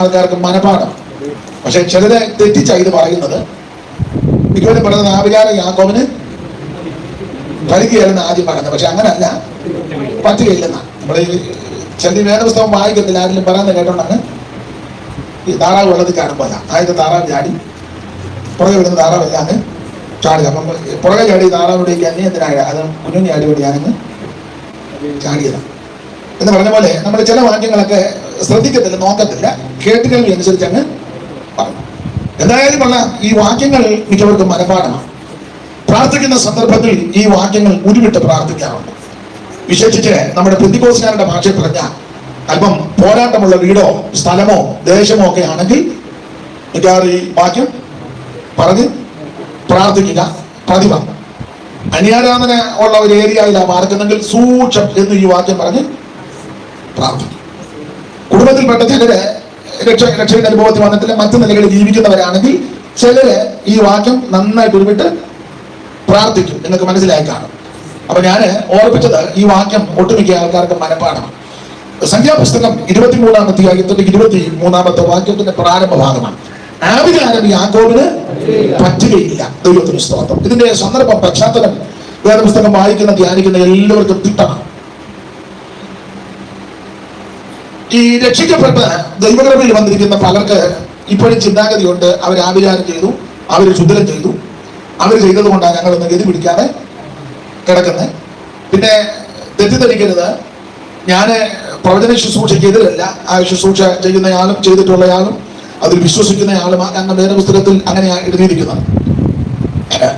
ആൾക്കാർക്ക് മനപാഠം. പക്ഷെ ചിലര് തെറ്റിച്ച ഇത് പറയുന്നത്. മിക്കവരും പറയുന്നത് ആഭിചാരം യാക്കോബിന് ഫലിക്കുകയല്ലെന്ന് ആദ്യം പറയുന്നത്. പക്ഷെ അങ്ങനല്ല, പറ്റുകയില്ലെന്ന. നമ്മൾ ചില വേദപുസ്തകം വായിക്കത്തില്ല, ആരെങ്കിലും പറയാൻ കേട്ടോണ്ടാണ് ഈ താറാവ് വെള്ളത്തിൽ ചാടുമ്പോൾ ആദ്യത്തെ താറാവ് ചാടി പുറകെ വിടുന്ന താറാവല്ലാന്ന് ചാടുക. അപ്പം പുറകെ ചാടി താറാവിടേക്ക് അന്യത്തിനായ അത് കുഞ്ഞു ചാടി വേണ്ടി ഞാനങ്ങ് ചാടിയതാണ് എന്ന് പറഞ്ഞ പോലെ നമ്മൾ ചില വാക്യങ്ങളൊക്കെ ശ്രദ്ധിക്കത്തില്ല, നോക്കത്തില്ല, കേട്ടുകേൾവി അനുസരിച്ച് അങ്ങ് പറഞ്ഞു. എന്തായാലും ഉള്ള ഈ വാക്യങ്ങൾ മിക്കവർക്കും മനപാഠമാണ്. പ്രാർത്ഥിക്കുന്ന സന്ദർഭത്തിൽ ഈ വാക്യങ്ങൾ ഉരുവിട്ട് പ്രാർത്ഥിക്കാറുണ്ട്. വിശേഷിച്ച് നമ്മുടെ പെന്തിക്കോസ്തുകാരുടെ ഭാഷയിൽ പറഞ്ഞാൽ അല്പം പോരാട്ടമുള്ള വീടോ സ്ഥലമോ ദേശമോ ഒക്കെ ആണെങ്കിൽ മിക്കവാറും ഈ വാക്യം പറഞ്ഞ് പ്രാർത്ഥിക്കുക പതിവ്. അന്യാരാധന ഉള്ള ഒരു ഏരിയയിലാണ് പാർക്കുന്നെങ്കിൽ സൂക്ഷം എന്ന് ഈ വാക്യം പറഞ്ഞ് പ്രാർത്ഥിക്കും. കുടുംബത്തിൽപ്പെട്ട ചിലര് രക്ഷയുടെ അനുഭവത്തിൽ വന്നിട്ടില്ല, മറ്റു നിലകളിൽ ജീവിക്കുന്നവരാണെങ്കിൽ ചിലര് ഈ വാക്യം നന്നായിട്ട് ഉരുവിട്ട് പ്രാർത്ഥിക്കും എന്നൊക്കെ മനസ്സിലായി കാണും. അപ്പൊ ഞാൻ ഓർപ്പിച്ചത് ഈ വാക്യം ഒട്ടുമിക്ക ആൾക്കാർക്ക് മനപ്പാഠമാണ്. സംഖ്യാപുസ്തകം 23-ാം അധ്യായത്തിന്റെ 23-ാമത്തെ വാക്യത്തിന്റെ പ്രാരംഭ ഭാഗമാണ്. ആഭിചാരം യാക്കോബിന് പറ്റുകയില്ല. ദൈവത്തിന് സ്തോത്രം. ഇതിന്റെ സന്ദർഭം പശ്ചാത്തലം വേദപുസ്തകം വായിക്കുന്ന ധ്യാനിക്കുന്ന എല്ലാവർക്കും തിട്ടമാണ്. ഈ രക്ഷിക്കപ്പെട്ട് ദൈവകൃപയിൽ വന്നിരിക്കുന്ന പലർക്ക് ഇപ്പോഴും ചിന്താഗതിയുണ്ട്. അവർ ആഭിചാരം ചെയ്തു, അവർ ശുദ്ധനം ചെയ്തു, അവർ ചെയ്തത് കൊണ്ടാണ് ഞങ്ങളൊന്നും ഗതി പിടിക്കാതെ കിടക്കുന്നത്. പിന്നെ തെറ്റിദ്ധരിക്കരുത്, ഞാൻ പ്രവചന ശുശ്രൂഷയ്ക്ക് എതിരല്ല. ആ ശുശ്രൂഷ ചെയ്യുന്നയാളും ചെയ്തിട്ടുള്ളയാളും അതിൽ വിശ്വസിക്കുന്നയാളും ഞങ്ങൾ വേദപുസ്തകത്തിൽ അങ്ങനെയാണ് എഴുതിയിരിക്കുന്നത്.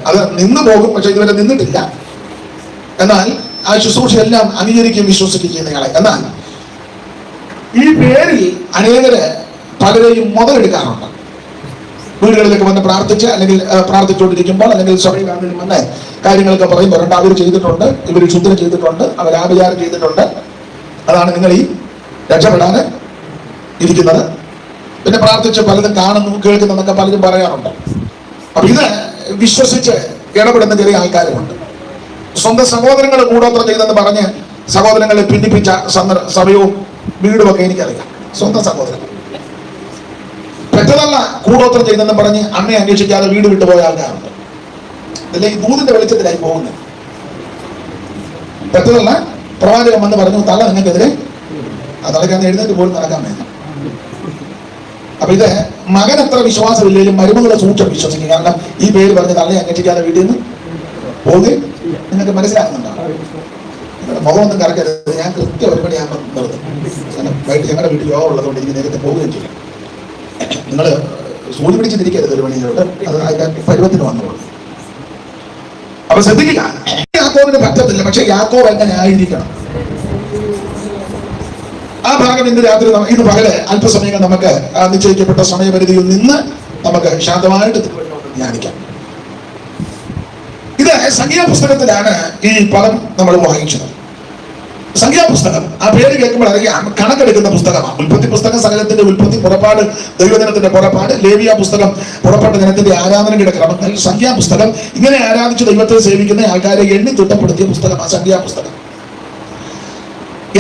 അത് നിന്നു പോകും, പക്ഷെ ഇതുവരെ നിന്നിട്ടില്ല. എന്നാൽ ആ ശുശ്രൂഷ എല്ലാം അംഗീകരിക്കുകയും വിശ്വസിക്കുകയും ചെയ്യുന്നയാളെ. എന്നാൽ ഈ പേരിൽ അനേകര് പലരെയും മുതലെടുക്കാറുണ്ട്. വീടുകളിലേക്ക് വന്ന് പ്രാർത്ഥിച്ച് അല്ലെങ്കിൽ പ്രാർത്ഥിച്ചുകൊണ്ടിരിക്കുമ്പോൾ അല്ലെങ്കിൽ സഭയിൽ വന്ന് കാര്യങ്ങളൊക്കെ പറയുമ്പോൾ അവർ ചെയ്തിട്ടുണ്ട്, ഇവർ ശുദ്ധം ചെയ്തിട്ടുണ്ട്, അവർ ആഭിചാരം ചെയ്തിട്ടുണ്ട്, അതാണ് നിങ്ങൾ ഈ രക്ഷപ്പെടാൻ ഇരിക്കുന്നത്. പിന്നെ പ്രാർത്ഥിച്ച് പലതും കാണുന്നു കേൾക്കുന്നു എന്നൊക്കെ പലരും പറയാറുണ്ട്. അപ്പൊ ഇത് വിശ്വസിച്ച് ഇടപെടുന്ന ചെറിയ ആൾക്കാരുമുണ്ട്. സ്വന്തം സഹോദരങ്ങൾ കൂടോത്രം ചെയ്തെന്ന് പറഞ്ഞ് സഹോദരങ്ങളെ ഭിന്നിപ്പിച്ച സമയവും വീടുമൊക്കെ എനിക്കറിയാം. സ്വന്തം സഹോദരങ്ങൾ പെറ്റതല്ല കൂടോത്രം ചെയ്തെന്ന് പറഞ്ഞ് അമ്മയെ അന്വേഷിക്കാതെ വീട് വിട്ടുപോയ ആൾക്കാരുണ്ട്. അല്ലെ ഈ ദൂതിന്റെ വെളിച്ചത്തിലായി പോകുന്നത്. പെറ്റതല്ല പ്രവാചകൻ വന്ന് പറഞ്ഞു, തള്ള നിങ്ങൾക്കെതിരെ അതടക്കാൻ എഴുന്നേറ്റ് പോലും നടക്കാൻ വേണം. അപ്പൊ ഇത് മകൻ എത്ര വിശ്വാസമില്ലെങ്കിലും മരുമകളെ സൂക്ഷം വിശ്വസിക്കും. കാരണം ഈ പേര് പറഞ്ഞ് തള്ളയെ അന്വേഷിക്കാതെ വീട്ടിൽ നിന്ന് പോകുകയും നിങ്ങൾക്ക് മനസ്സിലാക്കുന്നുണ്ടോ? നിങ്ങളുടെ മുഖമൊന്നും കറക്കരുത്. ഞാൻ കൃത്യം 1 മണിയാകുമ്പോൾ നിർത്തും. കാരണം വൈകിട്ട് ഞങ്ങളുടെ വീട്ടിൽ യോഗ ഉള്ളതുകൊണ്ട് എനിക്ക് നേരത്തെ പോവുകയും ചെയ്യും. നിങ്ങൾ സൂചി പിടിച്ചിട്ടിരിക്കരുത് 1 മണിയിലോട്ട്. അത് അതിന്റെ പരുവത്തിന് വന്നോളൂ. അപ്പൊ ശ്രദ്ധിക്കുക, യാക്കോബിന് പറ്റത്തില്ല. പക്ഷെ യാക്കോബ് എങ്ങനെ ആയിരിക്കണം? ആ ഭാഗം ഇന്ന് രാത്രി ഇത് പകല് അല്പസമയങ്ങൾ നമുക്ക് നിശ്ചയിക്കപ്പെട്ട സമയപരിധിയിൽ നിന്ന് നമുക്ക് ശാന്തമായിട്ട് ധ്യാനിക്കാം. ഇത് സംഖ്യാപുസ്തകത്തിലാണ് ഈ പദം നമ്മൾ വായിച്ചത്. സംഖ്യാപുസ്തകം ആ പേര് കേൾക്കുമ്പോൾ അറിയാം കണക്കെടുക്കുന്ന പുസ്തകമാണ്. ഉൽപ്പത്തി പുസ്തകം സകലത്തിന്റെ ഉൽപ്പത്തി, പുറപ്പാട് ദൈവദിനത്തിന്റെ പുറപ്പാട്, ലേവിയ പുസ്തകം പുറപ്പെട്ട ദിനത്തിന്റെ ആരാധനയുടെ ക്രമങ്ങൾ, സംഖ്യാപുസ്തകം ഇങ്ങനെ ആരാധിച്ച് ദൈവത്തെ സേവിക്കുന്ന ആൾക്കാരെ എണ്ണി തിട്ടപ്പെടുത്തിയ പുസ്തകമാണ് സംഖ്യാപുസ്തകം.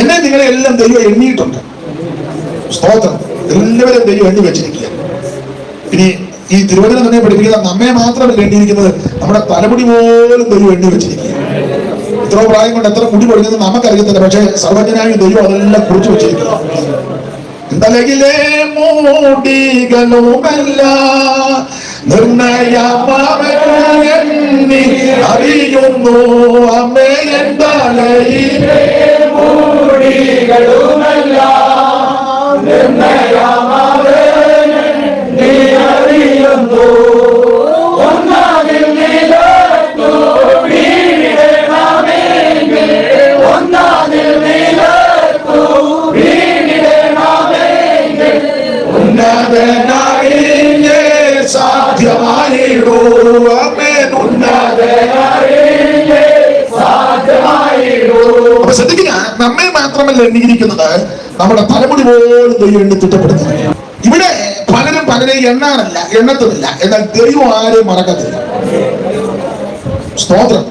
എന്നെ നിങ്ങളെ എല്ലാം ദൈവം എണ്ണിയിട്ടുണ്ട്. സ്തോത്രം. എല്ലാവരും ദൈവം എണ്ണി വെച്ചിരിക്കുക. ഇനി ഈ തിരുവചനം തന്നെ പഠിപ്പിക്കുന്ന നമ്മെ മാത്രമല്ല എണ്ണിയിരിക്കുന്നത്, നമ്മുടെ തലമുടി പോലും ദൈവം എണ്ണി വെച്ചിരിക്കുക. ഇത്ര പ്രായം കൊണ്ട് എത്ര മുടി പൊടിഞ്ഞത് നമുക്കറിയത്തില്ല. പക്ഷെ സർവജ്ഞനായ ദൈവം അതെല്ലാം കുറിച്ച് വെച്ചിരിക്കുക. എന്തലകിലെ മൂടികളുമല്ല നിർണയമാവെണ്ണി അറിയുന്നു അമ്മേ എന്തലയിലെ മൂടികളുമല്ല നിർണയമാവെണ്ണി അറിയുന്നു ഒന്നാകിൽ നിലത്തു വീണിടണമെങ്കിൽ ഒന്നാകിൽ നിലത്തു വീണിടണമെങ്കിൽ ഉന്നതനായില്ലേ സാധ്യമായിടൂ അമേൻ ഉന്നതനായില്ലേ സാധ്യമായിടൂ. അപ്പൊ ശ്രദ്ധിക്കുക, നമ്മെ മാത്രമല്ല എണ്ണിയിരിക്കുന്നത്, നമ്മുടെ തലമുടി പോലും ദൈവം എണ്ണി തിട്ടപ്പെടുത്തുന്നത്. ഇവിടെ പലരും പലരെയും എണ്ണത്തുമില്ല. എന്നാൽ ദൈവം ആരെയും മറക്കത്തില്ല. സ്തോത്രം.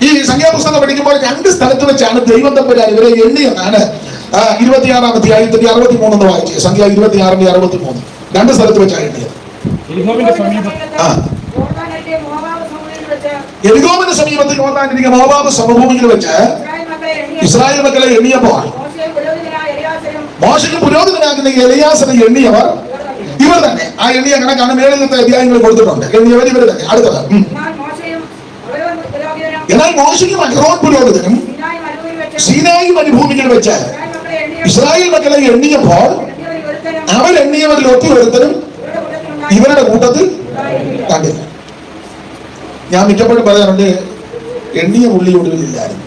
ഈ സംഖ്യാപുസ്തകം പഠിക്കുമ്പോൾ 2 സ്ഥലത്ത് വെച്ചാണ് ദൈവം തമ്പുരാൻ ഇവരെ എണ്ണിയെന്നാണ് 26-ാം അധ്യായത്തിന്റെ 63 വായിച്ചു. സംഖ്യ 26-63 രണ്ട് സ്ഥലത്ത് വെച്ചാണ് എണ്ണിയത്. എരിഹോവിന്റെ സമീപത്തിൽ യോർദാനിരിക്കുന്ന മോവാബ് സമഭൂമിയിൽ വെച്ച് ഇസ്രായേൽ മക്കളെ എണ്ണിയപ്പോൾ മോശയ്ക്ക് പുരോഹിതനാകുന്ന എലിയാസനെ എണ്ണിയവർ ഇവർ തന്നെ. ആ എണ്ണിയ കണക്കാണ് മേളിലത്തെ അധ്യായങ്ങൾ കൊടുത്തിട്ടുണ്ട്. എണ്ണിയവർ ഇവർ തന്നെ. അടുത്തത്, എന്നാൽ മോശയ്ക്കും അഹ്റോൻ പുരോഹിതനും സീനായി മരുഭൂമിയിൽ വെച്ച് ഇസ്രായേൽ മക്കളെ എണ്ണിയപ്പോൾ അവരെണ്ണിയവരിൽ ഒരുത്തനും ഇവരുടെ കൂട്ടത്തിൽ കണ്ടില്ല. ഞാൻ മിക്കപ്പോഴും പറയാറുണ്ട്, എണ്ണിയ പുള്ളി ഒടുവിലില്ലായിരുന്നു.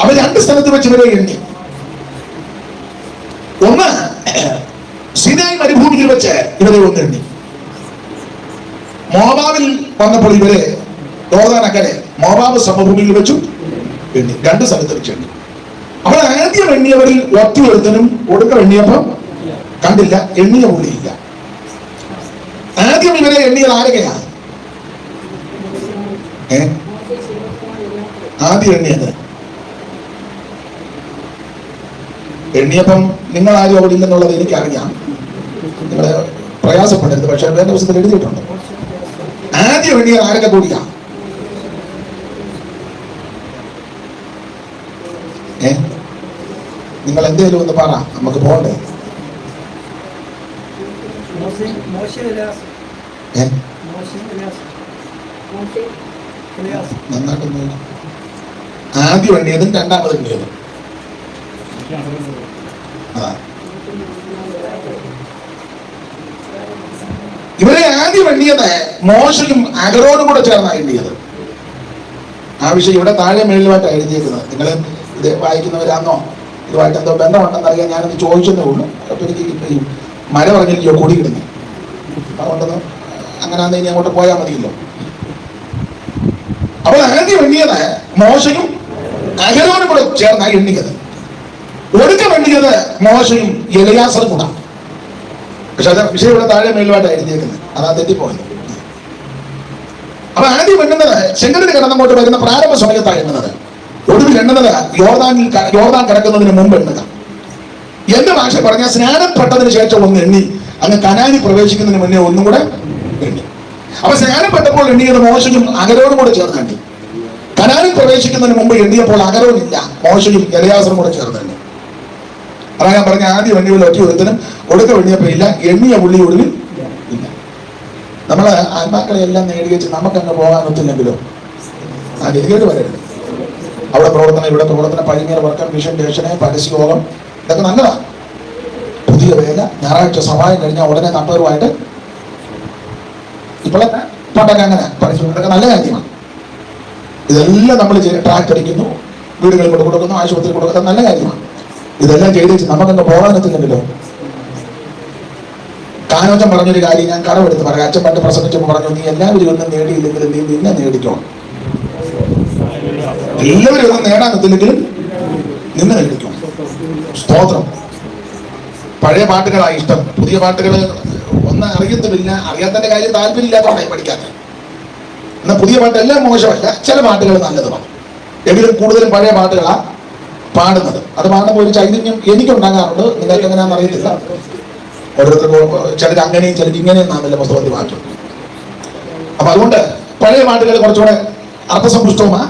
അവർ രണ്ട് സ്ഥലത്ത് വെച്ച് ഇവരെ എണ്ണി. ഒന്ന് സീനായി മരുഭൂമിയിൽ വെച്ച് ഇവരെ ഒന്ന് എണ്ണി. മോവാബിൽ വന്നപ്പോൾ ഇവരെ യോർദാനക്കരെ മോവാബ് സമഭൂമിയിൽ വെച്ചു എണ്ണി. രണ്ട് സ്ഥലത്ത് വെച്ച് എണ്ണി. അപ്പോൾ ആദ്യം എണ്ണിയവരിൽ ഒരുത്തനും ഒടുക്കം എണ്ണിയപ്പം കണ്ടില്ല, എണ്ണിയ പുള്ളിയില്ല. ആദ്യം ഇവരെ എണ്ണിയത് ആരൊക്കെയാണ്? ആദ്യം എണ്ണിയപ്പം നിങ്ങൾ ആരും അവിടെ ഇല്ലെന്നുള്ളത് എനിക്കറിയാം. നിങ്ങൾ പ്രയാസപ്പെടരുത്. പക്ഷെ വേറെ ദിവസത്തിൽ എഴുതിയിട്ടുണ്ട്. ആദ്യം എണ്ണിയത് ആരൊക്കെ കൂടിയാ? നിങ്ങൾ എന്തേലും ഒന്ന് പറ, നമുക്ക് പോകണ്ടേ? നന്നായിട്ട് ആദ്യം എണ്ണിയതും രണ്ടാമത് എണ്ണിയതും ഇവരെ ആദ്യം എണ്ണിയത് മോശയും അഹ്റോനും കൂടെ ചേർന്നാണ് എണ്ണിയത്. ആ വിഷയം ഇവിടെ താഴെ മേളിലുമായിട്ടാണ് എഴുതിയിരിക്കുന്നത്. നിങ്ങൾ ഇത് വായിക്കുന്നവരാന്നോ ഇതുമായിട്ട് എന്തോ ബന്ധമുണ്ടെന്ന് അറിയാൻ ഞാനൊന്ന് ചോദിച്ചതേ ഉള്ളൂ. അപ്പൊ എനിക്ക് ഈ മര പറഞ്ഞിരിക്കോ കൊടി കിടന്നു. അതുകൊണ്ടൊന്ന് അങ്ങനെ ഇനി അങ്ങോട്ട് പോയാൽ മതിയല്ലോ. അപ്പോൾ ആദ്യം എണ്ണിയത് മോശയും അഹ്റോനും കൂടെ ചേർന്നാണ് എണ്ണിയത്. ഒടുക്കം എണ്ണിയത് മോശയും എലിയാസറും കൂടെ. പക്ഷെ അത് വിഷയം ഇവിടെ താഴെ മേലുമായിട്ടാണ് എഴുതിയേക്കുന്നത്. അതാ തെറ്റിപ്പോയത്. അപ്പൊ ആദ്യം എണ്ണുന്നത് ചെങ്കടലിൽ കടന്നങ്ങോട്ട് വരുന്ന പ്രാരംഭ സമയത്താണ് എണ്ണുന്നത്. ഒടുവിൽ എണ്ണുന്നത് യോർദാൻ കിടക്കുന്നതിന് മുമ്പ് എണ്ണുക. എന്റെ ഭാഷ പറഞ്ഞാൽ സ്നാനപ്പെട്ടതിന് ശേഷം ഒന്ന് എണ്ണി അങ്ങ് കനാനി പ്രവേശിക്കുന്നതിന് മുന്നേ ഒന്നും കൂടെ എണ്ണി. അപ്പൊ സ്നാനപ്പെട്ടപ്പോൾ എണ്ണിയത് മോശയും അഹ്റോനും കൂടെ ചേർന്ന് എണ്ണി. കനാനിൽ പ്രവേശിക്കുന്നതിന് മുമ്പ് എണ്ണിയപ്പോൾ അഹ്റോൻ ഇല്ല, മോശയും എലിയാസറും കൂടെ ചേർന്ന് എണ്ണി. അതാ ഞാൻ പറഞ്ഞ ആദ്യം എണ്ണിയതിൽ ഒറ്റ ഒരുത്തനും ഒടുക്കം എണ്ണിയപ്പോ ഇല്ല, എണ്ണിയ പുള്ളി ഒടുവിൽ ഇല്ല. നമ്മള് ആത്മാക്കളെ എല്ലാം നേടി വെച്ച് നമുക്കങ്ങ് പോകാൻ ഒത്തില്ലെങ്കിലോ ആ ഗതികേട് വരരുത്. അവിടെ പ്രവർത്തനം, ഇവിടെ പ്രവർത്തനം, പഴിഞ്ഞ വർക്കം, മിഷൻ, ദേശനെ, പരസ്യയോഗം, ഇതൊക്കെ നല്ലതാ. പുതിയ വേല, ഞായറാഴ്ച സഹായം കഴിഞ്ഞാൽ ഉടനെ നമ്പറുമായിട്ട് ഇപ്പോഴൊക്കെ പണ്ടൊക്കെ അങ്ങനെ പരസ്യം, ഇതൊക്കെ നല്ല കാര്യമാണ്. ഇതെല്ലാം നമ്മൾ ട്രാക്ട് അടിക്കുന്നു, വീടുകളിൽ കൊണ്ട് കൊടുക്കുന്നു, ആശുപത്രി കൊടുക്കുന്നത് നല്ല കാര്യമാണ്. ഇതെല്ലാം ചെയ്ത് വെച്ച് നമുക്കങ്ങ് പോകാനെത്തില്ലെങ്കിലോ. കാനോച്ചൻ പറഞ്ഞൊരു കാര്യം ഞാൻ കടമെടുത്ത് പറയാം. അച്ഛൻ പണ്ട് പ്രസംഗിച്ചപ്പോൾ പറഞ്ഞു, നീ എല്ലാവരും ഒന്നും നേടിയില്ലെങ്കിലും നീ നിന്നെ നേടിക്കണം. എല്ലാവരും ഒന്നും നേടാനെത്തില്ലെങ്കിലും നിന്നെ നേടിക്കണം. സ്തോത്രം. പഴയ പാട്ടുകളാണ് ഇഷ്ടം. പുതിയ പാട്ടുകൾ ഒന്നും അറിയത്തുമില്ല. അറിയാത്തതിന്റെ കാര്യം താല്പര്യമില്ലാത്തതുകൊണ്ടായി പഠിക്കാത്ത. എന്നാൽ പുതിയ പാട്ടെല്ലാം മോശമല്ല, ചില പാട്ടുകൾ നല്ലതുമാണ്. എങ്കിലും കൂടുതലും പഴയ പാട്ടുകളാ പാടുന്നത്. അത് പാടുമ്പോൾ ഒരു ചൈതന്യം എനിക്കുണ്ടാകാറുണ്ട്. നിങ്ങൾക്ക് എങ്ങനെയാണെന്ന് അറിയത്തില്ല. ഓരോരുത്തർക്കും ചിലർ അങ്ങനെയും ചിലർ ഇങ്ങനെയും നാമല്ല പുസ്തകത്തിൽ മാറ്റും. അപ്പൊ അതുകൊണ്ട് പഴയ പാട്ടുകൾ കുറച്ചുകൂടെ അർത്ഥസമ്പുഷ്ടവുമാണ്.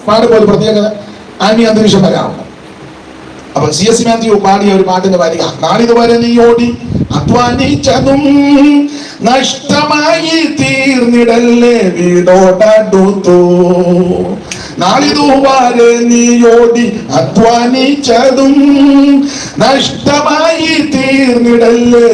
പാടുമ്പോൾ ഒരു പ്രത്യേക ആത്മീയ അന്തരീക്ഷം വരാറുണ്ട്. അപ്പൊ C.S. മാത്യു പാടിയ ഒരു പാട്ടിന്റെ വരിക, നാളിതുവരെ നീ ഓടി അധ്വാനിച്ചതും നഷ്ടമായി തീർന്നിടല്ലേ വീടോടടുത്തു. നാളിതുവരെ നീ ഓടി അധ്വാനിച്ചതും നഷ്ടമായി തീർന്നിടല്ലേ.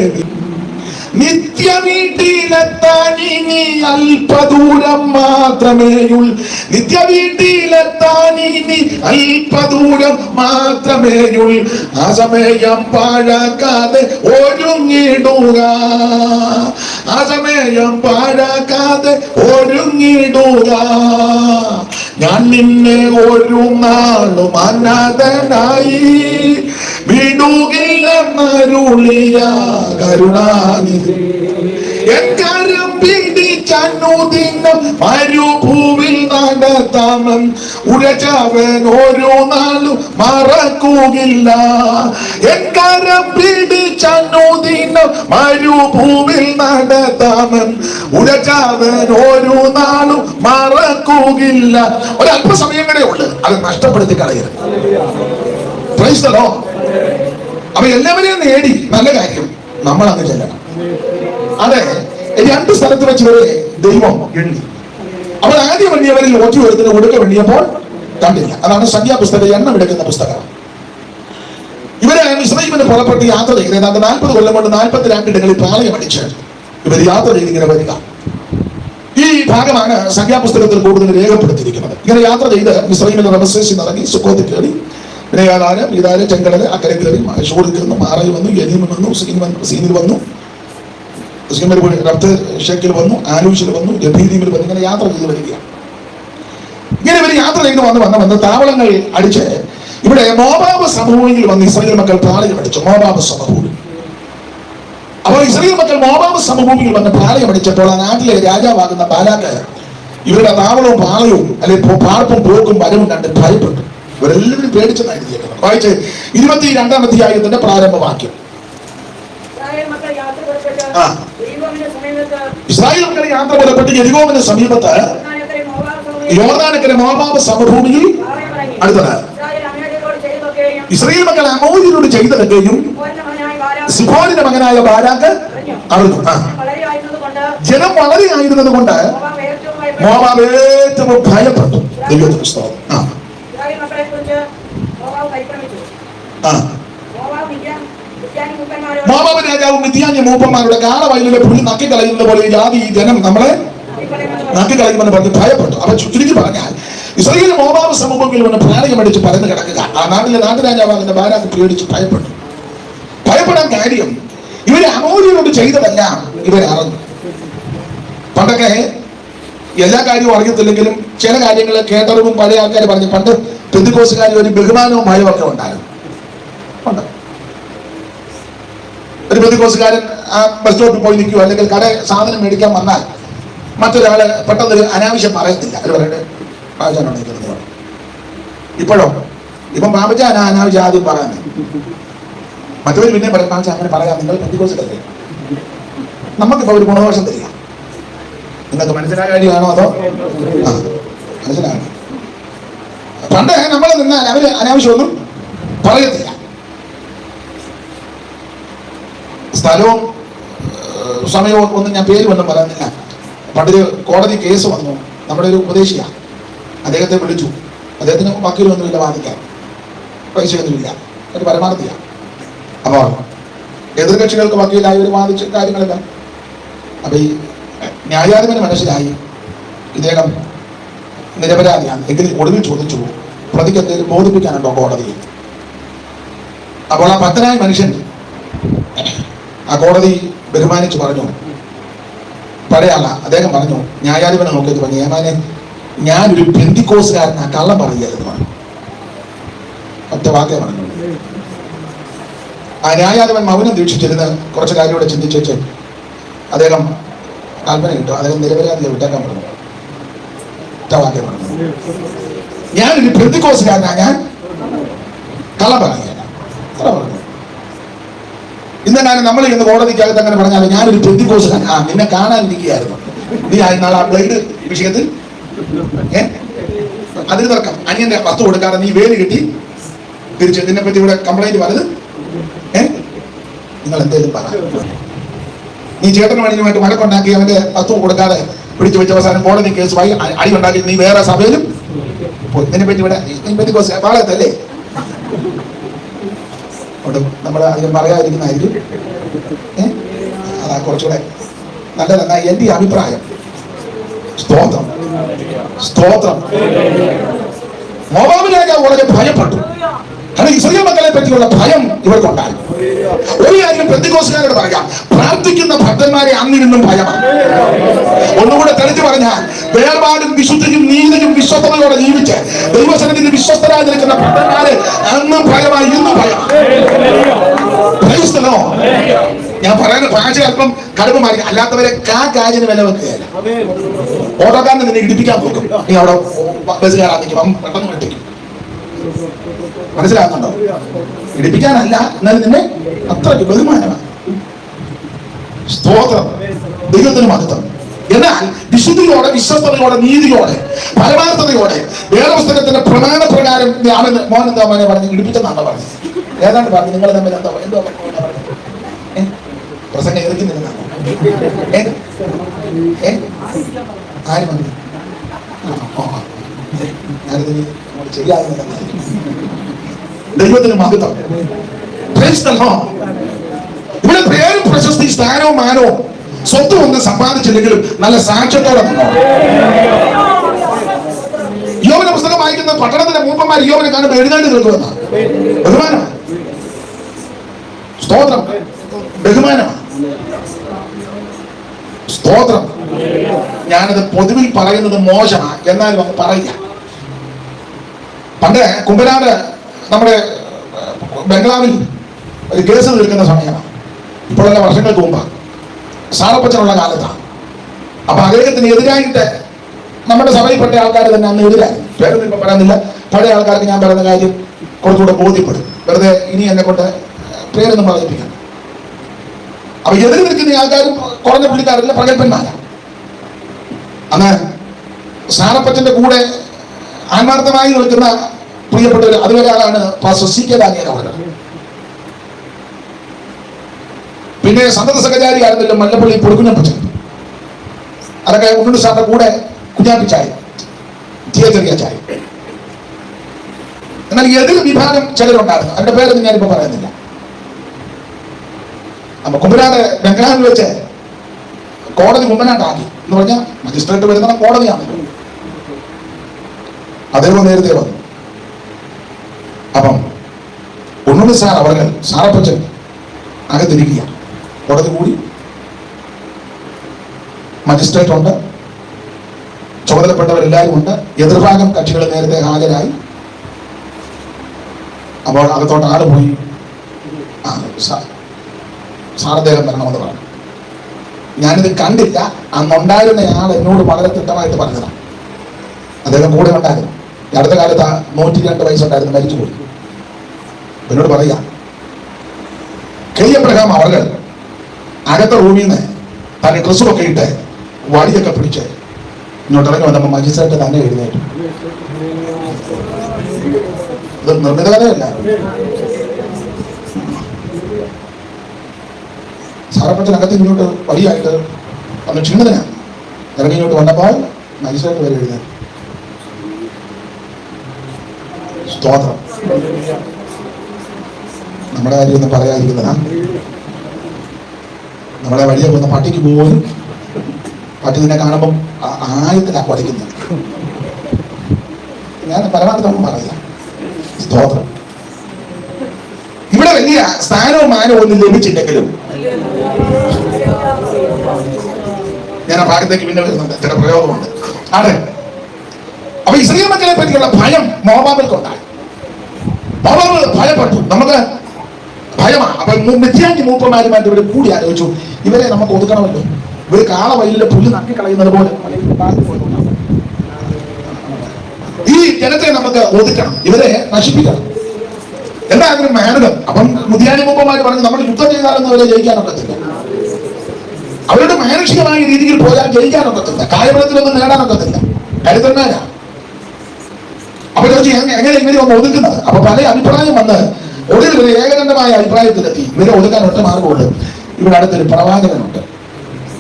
നിത്യ വീട്ടിലെത്താൻ ഇനി അല്പദൂരം മാത്രമേയുള്ളൂ. നിത്യ വീട്ടിലെത്താൻ ഇനി അല്പദൂരം മാത്രമേയുള്ളൂ. ആ സമയം പാഴാക്കാതെ ഒരുങ്ങിടുക. ആ സമയം പാഴാക്കാതെ ഒരുങ്ങിടുക. ഞാൻ നിന്നെ ഒരു നാളും അനാഥനായി വിടുകില്ലെന്നരുളിയ കരുണാനിധി. എക്കാരം പിടിച്ചനുദിനം മരുഭൂവിൽ നടത്താമെന്ന് ഉരച്ചവൻ ഓരോ നാളും മറക്കുകയില്ല. എക്കാരം പിടിച്ചനുദിനം മരുഭൂമിൽ നടത്താമൻ. ഉരച്ചവൻ ഓരോ നാളും മറക്കുകയില്ല. ഒരല്പസമയം കൂടെ ഉണ്ട്, അത് നഷ്ടപ്പെടുത്തി കളയരുത്. Praise the Lord. അപ്പൊ എല്ലാവരെയും നേടി നല്ല കാര്യം, നമ്മൾ അങ്ങ് ചെല്ലണം. അതെ, 2 സ്ഥലത്ത് വെച്ച് വരെ ദൈവം എണ്ണി. അവൾ ആദ്യം എണ്ണിയവരിൽ ഒറ്റ ഒരുത്തിന് ഒടുക്കം എണ്ണിയപ്പോൾ കണ്ടില്ല. അതാണ് സംഖ്യാപുസ്തകം എണ്ണം എടുക്കുന്ന പുസ്തകം. ഇവരെ ഇസ്രായേലിന് പുറപ്പെട്ട് യാത്ര ചെയ്ത് ഏതാണ്ട് 40 കൊല്ലം കൊണ്ട് 42 ഇടങ്ങളിൽ പാളയമടിച്ച് ഇവർ യാത്ര ചെയ്ത് ഇങ്ങനെ വരിക. ഈ ഭാഗമാണ് സംഖ്യാപുസ്തകത്തിൽ കൂടുതൽ രേഖപ്പെടുത്തിയിരിക്കുന്നത്. ഇങ്ങനെ യാത്ര ചെയ്ത് ഇസ്രായേലിന്റെ റമസേസിൽ ഇറങ്ങി സുക്കോത്തിൽ കയറി, പിന്നെ ഇതാല് ചെങ്കടല് അക്കരെ കയറി ഷോറിൽ വന്നു, മാറയിൽ വന്നു, യരീമിൽ വന്നു, സീനിൽ വന്നു, ഷെക്കിൽ വന്നു, ആലൂഷിൽ വന്നു, രബീദീമിൽ വന്നു. ഇങ്ങനെ യാത്ര ചെയ്ത് വരികയാണ്. ഇങ്ങനെ ഇവർ യാത്ര ചെയ്ത് വന്ന് താവളങ്ങൾ അടിച്ച് ഇവിടെ മോവാബ് സമഭൂമിയിൽ വന്ന് ഇസ്രായേൽ മക്കൾ പാളയം അടിച്ചു. മോവാബ് സമഭൂമി. അപ്പോൾ ഇസ്രായേൽ മക്കൾ മോവാബ് സമഭൂമിയിൽ വന്ന് പാളയം അടിച്ചപ്പോൾ ആ നാട്ടിലെ രാജാവാകുന്ന ബാലാക്ക് ഇവരുടെ താവളവും പാളയവും അല്ലെങ്കിൽ പാർപ്പും പോക്കും വരവും കണ്ട് ഭയപ്പെട്ടു. ഇവരെല്ലാവരും പേടിച്ചെന്നായിരുന്നു. വായിച്ച് 22-ാം അധ്യായത്തിന്റെ പ്രാരംഭവാക്യം. ഇസ്രായേൽ മക്കൾ യാത്ര പുറപ്പെട്ട് യെരിഹോവിന്റെ സമീപത്ത് യോർദാനക്കരെ മോവാബ് സമഭൂമിയിൽ അടുത്തത് ഇസ്രായേൽ മക്കൾ അമോര്യരോട് ചെയ്തതൊക്കെയും സിഫോനിന്റെ മകനായ ബാലാക്ക് അറിഞ്ഞു. ജനം വളരെ ആയിരുന്നത് കൊണ്ട് മോവാബ് ഏറ്റവും ഭയപ്പെട്ടു. ദൈവത്തിന്റെ പുസ്തകം. മോവാബ് രാജാവും മിദ്യാന്യ മൂപ്പന്മാരുടെ കാളവയലിലെ പുള്ളി നക്കിക്കളയുന്നത് പോലെ ജാതി ഈ ജനം നമ്മളെ നക്കിക്കളയുമെന്ന് പറഞ്ഞ് ഭയപ്പെട്ടു. അപ്പൊ ചുരുക്കി പറഞ്ഞാൽ ഇസ്രായേൽ മോവാബ് സമൂഹങ്ങളിൽ വന്ന് പാളയമടിച്ച് പരന്ന് കിടക്കുക. ആ നാട്ടിലെ നാട്ടുരാജാവാകുന്ന ബാലാക്ക് പേടിച്ച് ഭയപ്പെട്ടു. ഭയപ്പെടാൻ കാര്യം ഇവര് അമോര്യരോട് ചെയ്തതെല്ലാം ഇവരറിഞ്ഞു. പണ്ടൊക്കെ എല്ലാ കാര്യവും അറിയത്തില്ലെങ്കിലും ചില കാര്യങ്ങൾ കേട്ടറിവും പഴയ ആൾക്കാർ പറഞ്ഞു. പണ്ട് പെന്തിക്കോസുകാർ ഒരു ബഹുമാനവും ഭയവും ഒക്കെ ഉണ്ടായിരുന്നു. ഒരു പെന്തിക്കോസുകാരൻ ആ ബസ് സ്റ്റോപ്പിൽ പോയി നിൽക്കുക, അല്ലെങ്കിൽ കട സാധനം മേടിക്കാൻ വന്നാൽ മറ്റൊരാള് പെട്ടെന്നൊരു അനാവശ്യം പറയത്തില്ല. അത് പറയട്ടെ ബാബുജാനുണ്ടെങ്കിൽ. ഇപ്പോഴോ ഇപ്പം ബാബുജാൻ അനാവശ്യം ആദ്യം പറയാൻ, മറ്റവർ പിന്നെ പറയും ബാബുജാൻ അങ്ങനെ പറയാം, നിങ്ങൾ പെന്തിക്കോസിലല്ലേ, നമുക്കിപ്പോ ഒരു ഗുണദോഷം തരിക. നിങ്ങൾക്ക് മനസ്സിലായ കാര്യമാണോ അതോ മനസ്സിലാകണം? പണ്ട് നമ്മൾ നിന്നാൽ അവര് അനാവശ്യമൊന്നും പറയത്തില്ല. സ്ഥലവും സമയവും ഒന്നും ഞാൻ പേര് ഒന്നും പറയുന്നില്ല. പണ്ടൊരു കോടതി കേസ് വന്നു. നമ്മുടെ ഒരു ഉപദേശിയാണ്, അദ്ദേഹത്തെ വിളിച്ചു. അദ്ദേഹത്തിന് വക്കീലൊന്നുമില്ല വാദിക്കാൻ, പൈസയൊന്നുമില്ല, ഒരു പരമാർത്ഥിയാണ്. അപ്പോൾ എതിർകക്ഷികൾക്ക് വക്കീലായി ഒരു വാദിച്ച കാര്യങ്ങളെല്ലാം. അപ്പൊ ഈ ന്യായാധിപന് മനസ്സിലായി ഇദ്ദേഹം നിരപരാധിയാണ്. എങ്കിൽ ഒടുവിൽ ചോദിച്ചു, പ്രതിക്ക് എന്തെങ്കിലും ബോധിപ്പിക്കാനുണ്ടോ കോടതിയിൽ? അപ്പോൾ ആ ഭക്തനായ മനുഷ്യൻ ആ കോടതി ബഹുമാനിച്ചു പറഞ്ഞു, പഴയാള. അദ്ദേഹം പറഞ്ഞു, ന്യായാധിപനെ നോക്കിയിട്ട് പറഞ്ഞു, ഏമാനെ ഞാനൊരു പെന്തിക്കോസുകാരനാ, കള്ളം പറയുകയായിരുന്നു പറഞ്ഞു. ഒറ്റ വാക്കേ പറഞ്ഞു. ആ ന്യായാധിപൻ മൗനം ദീക്ഷിച്ചിരുന്ന് കുറച്ച് കാര്യത്തോടെ ചിന്തിച്ചു അദ്ദേഹം കൽപ്പന കിട്ടും. അദ്ദേഹം നിരപരാധിയെ വിട്ടേക്കാൻ പറഞ്ഞു. ഒറ്റ വാക്കേ പറഞ്ഞു, ഞാനൊരു പെന്തിക്കോസുകാരനാ, ഞാൻ കള്ളം പറയുകയല്ല. അത്ര പറഞ്ഞു. ഇന്നെങ്ങാനും നമ്മൾ ഇന്ന് കോടതിക്കകത്ത് അങ്ങനെ പറഞ്ഞാൽ ഞാനൊരു പെന്തിക്കോസുകാരൻ, നിന്നെ കാണാനിരിക്കുകയായിരുന്നു, നീ നാളെ ആ ബ്ലേഡ് വിഷയത്തിൽ അതിന് തർക്കം, അന്യന്റെ വസ്തു കൊടുക്കാതെ നീ വേല് കിട്ടി തിരിച്ച് ഇതിനെ പറ്റി ഇവിടെ കംപ്ലൈന്റ് പറഞ്ഞത് നിങ്ങൾ എന്തേലും പറ. നീ ചേട്ടന് വേണ്ടിയുമായിട്ട് വഴക്കുണ്ടാക്കി അവന്റെ വസ്തു കൊടുക്കാതെ പിടിച്ചു വെച്ച അവസാനം കോടതി കേസുമായി അടി ഉണ്ടാക്കി നീ വേറെ സഭയിലും പോയി. ഇതിനെ പറ്റി ഇവിടെ പെന്തിക്കോസ് പാളയത്തല്ലേ? നമ്മൾ അധികം പറയാതിരിക്കുന്നതായിരിക്കും. അതാ കുറച്ചുകൂടെ നല്ലതെന്നാ എന്റെ അഭിപ്രായം. സ്തോത്രം, സ്തോത്രം. മോവാബ് രാജാവ് വളരെ ഭയപ്പെട്ടു. കാരണം ഇസ്രായേൽ മക്കളെ പറ്റിയുള്ള ഭയം ഇവർക്കുണ്ടായി. ഒരു കാര്യം പെന്തിക്കോസുകാരോട് പറയാം, പ്രാർത്ഥിക്കുന്ന ഭക്തന്മാരെ അന്നിരുന്നും ഭയമാണ്. ഒന്നുകൂടെ തെളിച്ചു പറഞ്ഞാൽ, വേർപാടും വിശുദ്ധിയും നീതിയും വിശ്വസ്തയോടെ ജീവിച്ച് ദൈവസന്നിധിയിൽ വിശ്വസ്തരായി നിൽക്കുന്ന ഭക്തന്മാരെ അന്നും ഭയമായി, ഇന്നും ഭയമാണ്. ഞാൻ പറയുന്ന ഭാഷ അല്പം കടുപ്പം മാറിക്കും. അല്ലാത്തവരെ കാജിന് വില വെക്കുകയല്ല. ഓട്ടോക്കാരനെ നിന്നെ ഇടിപ്പിക്കാൻ നോക്കും. നീ അവിടെ ബസ് കയറാൻ നിൽക്കും, പെട്ടെന്ന് വെട്ടിക്കും. മനസ്സിലാകുന്നുണ്ടോ? ഇടിപ്പിക്കാനല്ല, എന്നാൽ നിന്നെ അത്രയ്ക്ക് ബഹുമാനമാണ്. സ്തോത്രം, ദൈവത്തിന് മഹത്വം. എന്നാൽ വിശുദ്ധിയോടെ, വിശ്വസ്തയോടെ, നീതിയോടെ, പരമാർത്ഥതയോടെ വേദപുസ്തകത്തിന്റെ പ്രമാണ പ്രകാരം മോൻ എന്താ മോനെ പറഞ്ഞ് ഇടിപ്പിച്ചെന്നാണോ പറഞ്ഞത്? ഏതാണ്ട് പറഞ്ഞു നിങ്ങൾ തമ്മിൽ എന്താ എന്തോ പ്രസംഗം എതിർക്കുന്നില്ല. ആര് പറഞ്ഞു? ഞാനിത് ശരിയാകുന്നില്ല. ദൈവത്തിന് മഹത്വം. ഇവിടെ പേരും പ്രശസ്തി, സ്ഥാനവും മാനവും സ്വത്തും ഒന്നും സമ്പാദിച്ചില്ലെങ്കിലും നല്ല സാക്ഷ്യത്തോടെ നിന്നോ. യോബിന്റെ പുസ്തകം വായിക്കുന്ന പട്ടണത്തിന്റെ മൂപ്പന്മാർ യോബിനെ കാണുമ്പോൾ എഴുന്നേറ്റ് നിൽക്കുമെന്ന ബഹുമാനമാണ്. സ്തോത്രം, ബഹുമാനമാണ്. സ്തോത്രം. ഞാനത് പൊതുവിൽ പറയുന്നത് മോശമാണ്, എന്നാലും അങ്ങ് പറയുക. പണ്ട് കുമ്പനാട് നമ്മുടെ ബംഗ്ലാവിൽ ഒരു കേസ് തീർക്കുന്ന സമയമാണ്. ഇപ്പോഴല്ല, വർഷങ്ങൾക്ക് മുമ്പാണ്. സാറപ്പച്ചനുള്ള കാലത്താണ്. അപ്പൊ അദ്ദേഹത്തിന് എതിരായിട്ട് നമ്മുടെ സഭയിൽപ്പെട്ട ആൾക്കാർ തന്നെ അന്ന് എതിരായി. പേരൊന്നും ഇപ്പൊ പറയുന്നില്ല. പഴയ ആൾക്കാർക്ക് ഞാൻ പറയുന്ന കാര്യം കുറച്ചുകൂടെ ബോധ്യപ്പെടും. വെറുതെ ഇനി എന്നെ കൊണ്ട് പേരൊന്നും പറയിപ്പിക്കണം. അപ്പൊ എതിര് നിൽക്കുന്ന ആൾക്കാരും കുറഞ്ഞ പുള്ളിക്കാരല്ല, പ്രഗത്ഭന്മാരാണ്. അന്ന് സാറപ്പച്ചന്റെ കൂടെ ആത്മാർത്ഥമായി നിൽക്കുന്ന പ്രിയപ്പെട്ടവർ അതിലൊരാളാണ് പാസ്റ്റർ സി കെ ദാനിയേൽ അവർ. പിന്നെ സന്തത സെക്രട്ടറിയായിരുന്നല്ലോ മല്ലപ്പള്ളി പൊടുക്കുഞ്ഞപ്പച്ചൻ. അതൊക്കെ ഉണ്ണുണ്ണി സാറിന്റെ കൂടെ കുഞ്ഞാപ്പിച്ചായി, ചെറിയാച്ചായി. എന്നാൽ എതിർ വിഭാഗം ചിലരുണ്ടായിരുന്നു. അവരുടെ പേരൊന്നും ഞാനിപ്പോ പറയുന്നില്ല. അപ്പൊ കുമ്പനാട് ബംഗ്ലാവിൽ വെച്ച് കോടതി കുമ്പനാട്ടാക്കി എന്ന് പറഞ്ഞാൽ മജിസ്ട്രേറ്റ് വരുന്ന കോടതിയാണല്ലോ. അദ്ദേഹം നേരത്തെ വന്നു. അപ്പം ഉണ്ണുണ്ണി സാർ അവർ സാറപ്പച്ചൻ അകത്തിരിക്കുക. കോടതി കൂടി, മജിസ്ട്രേറ്റ് ഉണ്ട്, ചുമതലപ്പെട്ടവരെല്ലാവരും ഉണ്ട്. എതിർഭാഗം കക്ഷികൾ നേരത്തെ ഹാജരായി. അപ്പോൾ അകത്തോട്ട് ആള് പോയി, സാറദ്ദേഹം വരണമെന്ന് പറഞ്ഞു. ഞാനിത് കണ്ടില്ല. അന്നുണ്ടായിരുന്ന ആൾ എന്നോട് വളരെ തിട്ടമായിട്ട് പറഞ്ഞതാണ്. അദ്ദേഹം കൂടെ ഉണ്ടായിരുന്നു. അടുത്ത കാലത്ത് 102 വയസ്സുണ്ടായിരുന്നു, മരിച്ചുപോയി. എന്നോട് പറയാ, കെ എബ്രഹാം അവർ അകത്ത റൂമിൽ നിന്ന് തന്റെ ഡ്രസ്സുമൊക്കെ ഇട്ട് വടിയൊക്കെ പിടിച്ച് ഇങ്ങോട്ട് ഇറങ്ങി വന്നപ്പോൾ മജിസ്ട്രേറ്റ് തന്നെ എഴുന്നേറ്റു. ഇത് നിർമ്മിത കഥയല്ല. സാറപ്പച്ചനകത്ത് ഇങ്ങോട്ട് വടിയായിട്ട് വന്ന് ക്ഷീണിതനാണ്. ഇറങ്ങി ഇങ്ങോട്ട് വന്നപ്പോൾ മജിസ്ട്രേറ്റ് വരെ എഴുന്നേറ്റു. സ്തോത്രം. നമ്മുടെ കാര്യം ഒന്നും പറയാതിരിക്കുന്നതാണ്. നമ്മളെ വഴിയെ പോകുന്ന പട്ടിക്ക് പോലും പട്ടി നിന്നെ കാണുമ്പം ആയത്തിലാണ് പഠിക്കുന്നത്. ഞാൻ പരമാർത്ഥം പറയാം. സ്തോത്രം. ഇവിടെ വലിയ സ്ഥാനവും മാനവും ഒന്നും ലഭിച്ചില്ലെങ്കിലും ഞാൻ ആ ഭാഗത്തേക്ക് പിന്നെ വരുന്നുണ്ട്. ചില പ്രയോഗമുണ്ട്. ആണ്. അപ്പൊ ഇസ്രായേൽ മക്കളെ പറ്റിയുള്ള ഭയം മോവാബിൽക്കുണ്ടായി. മോവാബ് ഭയപ്പെട്ടു. നമുക്ക് ഭയമാണ്. അപ്പൊ മിഥ്യാഞ്ചി മൂപ്പന്മാരുമായിട്ട് ഇവർ കൂടി ആലോചിച്ചു, ഇവരെ നമുക്ക് ഒതുക്കണമല്ലോ. ഇവർ കാളവയലിലെ പുല്ല് നക്കിക്കളയുന്നത് പോലെ ഈ ജനത്തെ നമുക്ക് ഒതുക്കണം, ഇവരെ നശിപ്പിക്കണം. എന്തായാലും മാനകം. അപ്പം മുതിയാനി മൂപ്പന്മാർ പറഞ്ഞു, നമ്മൾ യുദ്ധം ചെയ്താലൊന്നും അവരെ ജയിക്കാനൊക്കത്തില്ല. അവരുടെ മാനുഷികമായ രീതിയിൽ പോയാൽ ജയിക്കാനൊക്കത്തില്ല, കായബലത്തിലൊന്നും നേടാനൊക്കത്തില്ല. കരുത്തന്മാരാ. അപ്പൊ ചോദിച്ചു എങ്ങനെ ഒന്ന് ഒതുക്കുന്നത്? അപ്പൊ പല അഭിപ്രായം വന്ന് ഒടുവിൽ ഒരു ഏകദണ്ഡമായ അഭിപ്രായത്തിലെത്തി. ഇവരെ ഒതുക്കാൻ ഒറ്റ മാർഗമുണ്ട്. ഇവിടെ അടുത്തൊരു പ്രവാചകനുണ്ട്,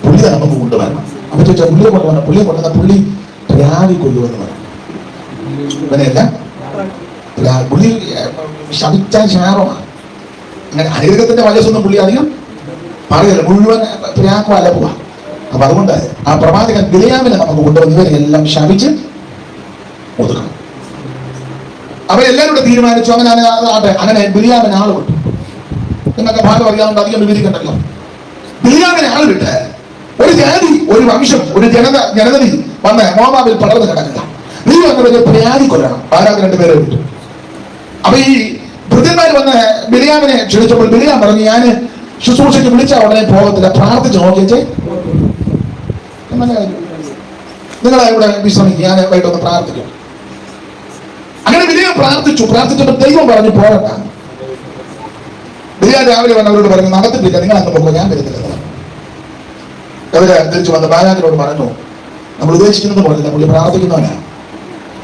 പുള്ളിയെ നമുക്ക് കൊണ്ടുവരണം. അപ്പൊ ചോദിച്ചാൽ പുള്ളിയെ കൊണ്ടുവരണം. പുള്ളിയെ കൊണ്ടുവന്ന പുള്ളി രാവി കൊല്ലുമെന്ന് പറഞ്ഞു. ഇവനെയല്ല, പുള്ളി ശപിച്ചാൽ ശാപമാണ്. അങ്ങനെ അനുഗ്രഹത്തിന്റെ വയസ്സൊന്നും പുള്ളി അധികം പറയല്ല, മുഴുവൻ പിരാക്കും അലപ്പുക. അപ്പൊ അതുകൊണ്ട് ആ പ്രവാചകൻ ബിലയാമിനെ നമുക്ക് കൊണ്ടുവന്ന് ഇവരെല്ലാം ശപിച്ച് ഒതുക്കണം. അവരെല്ലാവരും കൂടെ തീരുമാനിച്ചു അങ്ങനെ ആട്ടെ. അങ്ങനെ ബിലിയാമിന് ആള് വിട്ടു. നിങ്ങൾക്ക് ഭാഗം അറിയാവുന്ന അധികം വിവരിക്കണ്ടല്ലോ. ബിലിയാമിനെ ആള് വിട്ട് ഒരു ജാതി, ഒരു വംശം, ഒരു ജനതയിൽ വന്ന് മോവാബിൽ പടർന്ന് കിടക്കുക. നീ വന്നവരെ പ്രയാതി കൊല്ലണം. ആരാധന 2 പേരെ വിട്ടു. അപ്പൊ ഈ ഭൃത്യന്മാർ വന്ന് ബിലിയാമിനെ ക്ഷണിച്ചപ്പോൾ ബിലിയാം പറഞ്ഞു, ഞാൻ ശുശ്രൂഷയ്ക്ക് വിളിച്ചാൽ ഉടനെ പോകത്തില്ല, പ്രാർത്ഥിച്ച് നോക്കിയേ. നല്ല കാര്യം. നിങ്ങൾ ഇവിടെ വിശ്രമിക്കുക, ഞാൻ വൈകിട്ടൊന്ന് പ്രാർത്ഥിക്കും. അങ്ങനെ വിലിയം പ്രാർത്ഥിച്ചപ്പോൾ ദൈവം പറഞ്ഞു പോരണ്ട. വിലിയം രാവിലെ വന്നവരോട് പറഞ്ഞു നടത്തിപ്പില്ല, നിങ്ങൾ അങ്ങ് പോകുമ്പോൾ ഞാൻ വരുന്നില്ല. അവര് തിരിച്ചു വന്ന് ബാലാക്കിനോട് പറഞ്ഞു നമ്മൾ ഉദ്ദേശിക്കുന്നത് പോലല്ല, പുള്ളി പ്രാർത്ഥിക്കുന്നവനാണ്.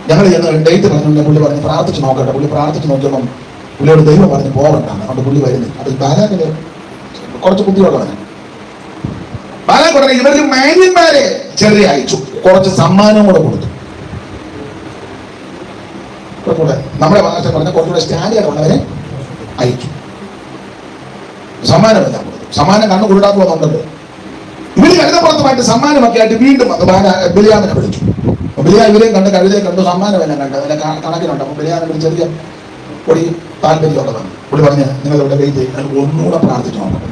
ഞങ്ങൾ ചെന്ന് ഡേറ്റ് പറഞ്ഞു, പുള്ളി പറഞ്ഞ് പ്രാർത്ഥിച്ച് നോക്കട്ടെ. പുള്ളി പ്രാർത്ഥിച്ച് നോക്കിയപ്പം പുള്ളിയോട് ദൈവം പറഞ്ഞ് പോകണ്ടാണ്, അതുകൊണ്ട് പുള്ളി വരുന്നില്ല. അപ്പൊ ഈ ബാലാക്കിന് കുറച്ച് ബുദ്ധിയുള്ളവനാണ്. ബാലാക്ക് ഉടനെ ഇവർക്ക് മാന്യന്മാരെ ചെറിയ അയച്ചു, കുറച്ച് സമ്മാനം കൂടെ കൊടുത്തു. കൂടെ നമ്മുടെ ഭാഷ പറഞ്ഞ കുറച്ചുകൂടെ സ്റ്റാൻഡേർഡ് ഉള്ളവരെ അയച്ചു, സമ്മാനമെല്ലാം കൊടുത്തു. സമ്മാനം കണ്ണു കുരുടാത്ത പോകുന്നുണ്ടല്ലോ. ഇവര് കഴുതപ്പുറത്തുമായിട്ട് സമ്മാനമൊക്കെ ആയിട്ട് വീണ്ടും ബിലിയാമിനെ വിളിച്ചു. ബിലിയാം ഇവരെയും കണ്ട്, കഴുതയെ കണ്ടു, സമ്മാനമെല്ലാം കണ്ടു, അതിന്റെ കണക്കിനുണ്ട്. അപ്പൊ ബിലിയാമിനെ വിളിച്ച് ചെറിയ പൊടി താല്പര്യമൊക്കെ വന്നു. പുള്ളി പറഞ്ഞ് നിങ്ങൾ ഇവിടെ വെയിറ്റ് ചെയ്ത് ഒന്നുകൂടെ പ്രാർത്ഥിച്ചു നോക്കണം.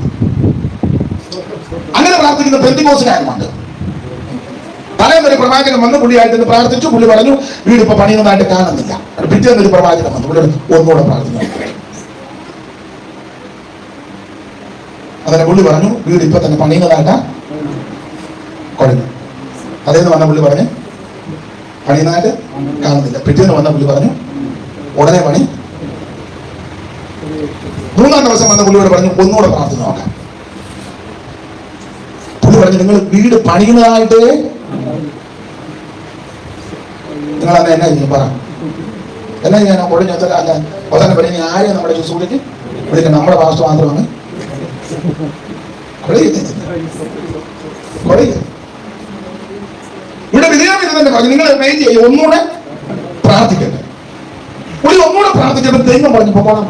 അങ്ങനെ പ്രാർത്ഥിക്കുന്ന പെന്തിക്കോസ്തുകാരുമുണ്ട്. തലേന്ന് ഒരു പ്രവാചകൻ വന്ന് പുള്ളിയായിട്ട് പ്രാർത്ഥിച്ചു. പുള്ളി പറഞ്ഞു വീട് ഇപ്പൊ പണിയുന്നതായിട്ട് കാണുന്നില്ല. പിറ്റേന്ന് ഒരു പ്രവാചകൻ വന്നു, പുള്ളി ഒന്നുകൂടെ പ്രാർത്ഥിച്ചു. അങ്ങനെ പുള്ളി പറഞ്ഞു വീട് ഇപ്പൊ തന്നെ പണിയുന്നതായിട്ടാ കുഴഞ്ഞു. അതേന്ന് വന്ന പുള്ളി പറഞ്ഞു പണിയുന്നതായിട്ട് കാണുന്നില്ല. പിറ്റേന്ന് വന്ന പുള്ളി പറഞ്ഞു ഉടനെ പണി. മൂന്നാം ദിവസം വന്ന പുള്ളിയോട് പറഞ്ഞു ഒന്നുകൂടെ പ്രാർത്ഥന നോക്കാം. പുള്ളി പറഞ്ഞു നിങ്ങൾ വീട് പണിയുന്നതായിട്ട് നിങ്ങൾ അന്ന് എന്നാ ചെയ്യും പറ, എന്നാ ചെയ്യാനോ കുഴഞ്ഞ അല്ല അവസാനം പണി ആരെയും നമ്മുടെ ശുശ്രൂഷയ്ക്ക് വിളിക്കണം, നമ്മുടെ പാസ്റ്റർ മാത്രമാണ് ഇവിടെ വിജയം ഇത് തന്നെ പറഞ്ഞു നിങ്ങൾ വെയിറ്റ് ചെയ്യും, ഒന്നുകൂടെ പ്രാർത്ഥിക്കട്ടെ. ഒന്നുകൂടെ പ്രാർത്ഥിച്ചപ്പോൾ ദൈവം പറഞ്ഞു പോകണം.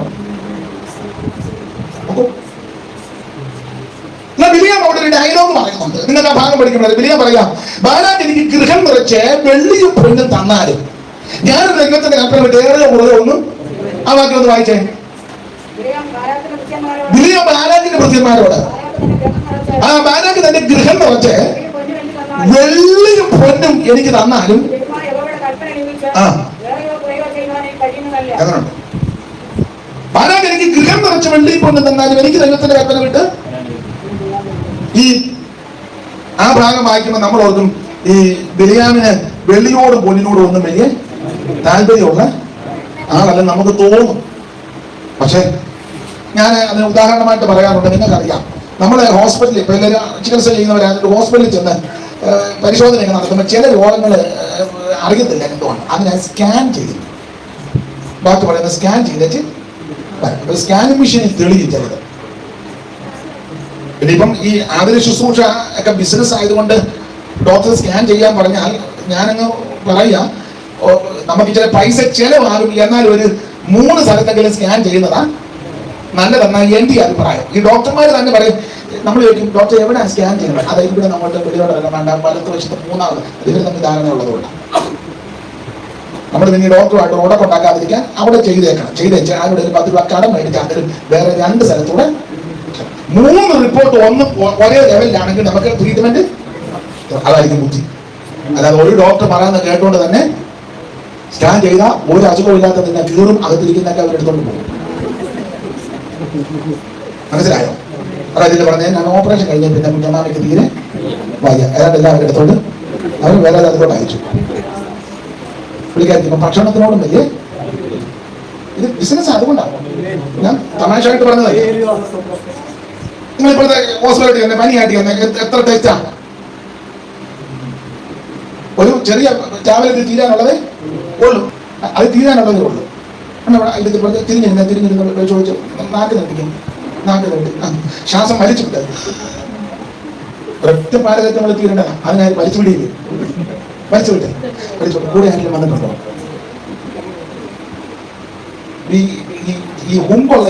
വിലിയം അവിടെ ഒരു ഡയലോഗ് പറയുന്നുണ്ട്, നിങ്ങൾക്ക് ആ ഭാഗം പഠിക്കുന്നത്. വിലിയം പറയാം ബാലാക്ക് എനിക്ക് ഗൃഹം നിറച്ച് വെള്ളിയും പൊന്നും തന്നാലും ഞാനൊരു രംഗത്തിന്റെ കൽപ്പന വിട്ട് ഏറെ കൂടുതൽ ഒന്നും ആ വാക്യം ഒന്ന് വായിച്ചേ. വിലിയം ബാലാക്കിന്റെ ഭൃത്യന്മാരോട് ആ ബാലാക്ക് തന്റെ ഗൃഹം നിറച്ച് വെള്ളിയും പൊന്നും എനിക്ക് തന്നാലും ബാലാക്ക് എനിക്ക് ഗൃഹം നിറച്ച് വെള്ളിയും പൊന്നും തന്നാലും എനിക്ക് ദൈവത്തിന്റെ കൽപ്പന വിട്ട്. ഈ ആ ഭാഗം വായിക്കുമ്പോൾ നമ്മൾ ഓർക്കും ഈ ബിലിയാമിന് വെള്ളിയോടും പൊന്നിനോടും ഒന്നും വലിയ താല്പര്യമുള്ള ആളല്ല നമുക്ക് തോന്നും. പക്ഷെ ഞാൻ അതിന് ഉദാഹരണമായിട്ട് പറയാറുണ്ട്. നിങ്ങൾക്കറിയാം നമ്മള് ഹോസ്പിറ്റലിൽ ഇപ്പൊ എല്ലാവരും ചികിത്സ ചെയ്യുന്നവരായിട്ട് ഹോസ്പിറ്റലിൽ ചെന്ന് പരിശോധനയൊക്കെ നടത്തുമ്പോൾ ചില രോഗങ്ങൾ അറിയത്തില്ല എന്തുകൊണ്ട്, അതിനെ സ്കാൻ ചെയ്യുന്നു. ഡോക്ടർ പറയുന്നത് സ്കാൻ ചെയ്തിട്ട് സ്കാനിങ് മെഷീനിൽ തെളിയും ചിലത്. പിന്നെ ഇപ്പം ഈ ആതുര ശുശ്രൂഷ ഒക്കെ ബിസിനസ് ആയതുകൊണ്ട് ഡോക്ടർ സ്കാൻ ചെയ്യാൻ പറഞ്ഞാൽ ഞാനങ്ങ് പറയാം നമുക്ക് ചില പൈസ ചെലവാകും, എന്നാൽ ഒരു 3 സ്ഥലത്തെങ്കിലും സ്കാൻ ചെയ്യുന്നതാ നല്ലതെന്നാണ് എൻ്റെ അഭിപ്രായം. ഈ ഡോക്ടർമാർ തന്നെ പറയും, നമ്മൾ ചോദിക്കും ഡോക്ടർ എവിടെയാണ് സ്കാൻ ചെയ്യുന്നത്, അത് ഇവിടെ നമ്മളുടെ വെളിയോടല്ല വേണ്ട വലത്ത് വശത്ത് 3ാമത് ഇതിൽ നമുക്ക് ധാരണ ഉള്ളതുകൊണ്ട് നമ്മൾ പിന്നെ ഡോക്ടറുമായിട്ട് ഉടക്കം ഉണ്ടാക്കാതിരിക്കാൻ അവിടെ ചെയ്തേച്ച് അവിടെ ഒരു 10 രൂപ കടം മേടിച്ച് അതിൽ വേറെ 2 സ്ഥലത്തൂടെ 3 റിപ്പോർട്ട് ഒരേ ലെവലിലാണെങ്കിൽ നമുക്ക് ട്രീറ്റ്മെന്റ് അതായിരിക്കും ബുദ്ധി. അല്ലാതെ ഒരു ഡോക്ടർ പറയുന്നത് കേട്ടുകൊണ്ട് തന്നെ സ്കാൻ ചെയ്താൽ ഒരു അസുഖവും ഇല്ലാത്ത നിന്നെ കീറും, അകത്തിരിക്കുന്നൊക്കെ അവരെടുത്തോണ്ട് പോകും. മനസ്സിലായോ? അതായത് പറഞ്ഞത് ഞാൻ ഓപ്പറേഷൻ കഴിഞ്ഞ പിന്നെ കുഞ്ഞമ്മാമയ്ക്ക് തീരെ വയ്യ, ഏതാണ്ട് എല്ലാവരും എടുത്തോണ്ട് അവർ വേറെ അതിലോട്ട് അയച്ചു. പുള്ളിക്കാർക്ക് ഇപ്പൊ ഭക്ഷണത്തിനോടും വലിയ ഇത് ബിസിനസ്. അതുകൊണ്ടാണ് ഞാൻ തമാശയായിട്ട് പറഞ്ഞത്. നിങ്ങൾ ഇപ്പോഴത്തെ ഹോസ്പിറ്റലിൽ തന്നെ പനിയായിട്ട് തന്നെ എത്ര ടെസ്റ്റാണ്? ഒരു ചെറിയ ടാബ്ലറ്റ് തീരാനുള്ളതേ ഉള്ളൂ, അത് തീരാനുള്ളതേ ഉള്ളൂ. തിരിഞ്ഞിരുന്ന ചോദിച്ചു നാക്ക് നീട്ടി ശ്വാസം വലിച്ചുവിട്ടത് ഒരൊറ്റ പാരകത്ത് നമ്മൾ തീരേണ്ടതാണ്. അതിനായി വലിച്ചുവിടിയില്ലേ, വലിച്ചുവിട്ടെ കൂടെ ആരെങ്കിലും വന്നിട്ടുണ്ടോ? ഈ ഹുമ്പുള്ള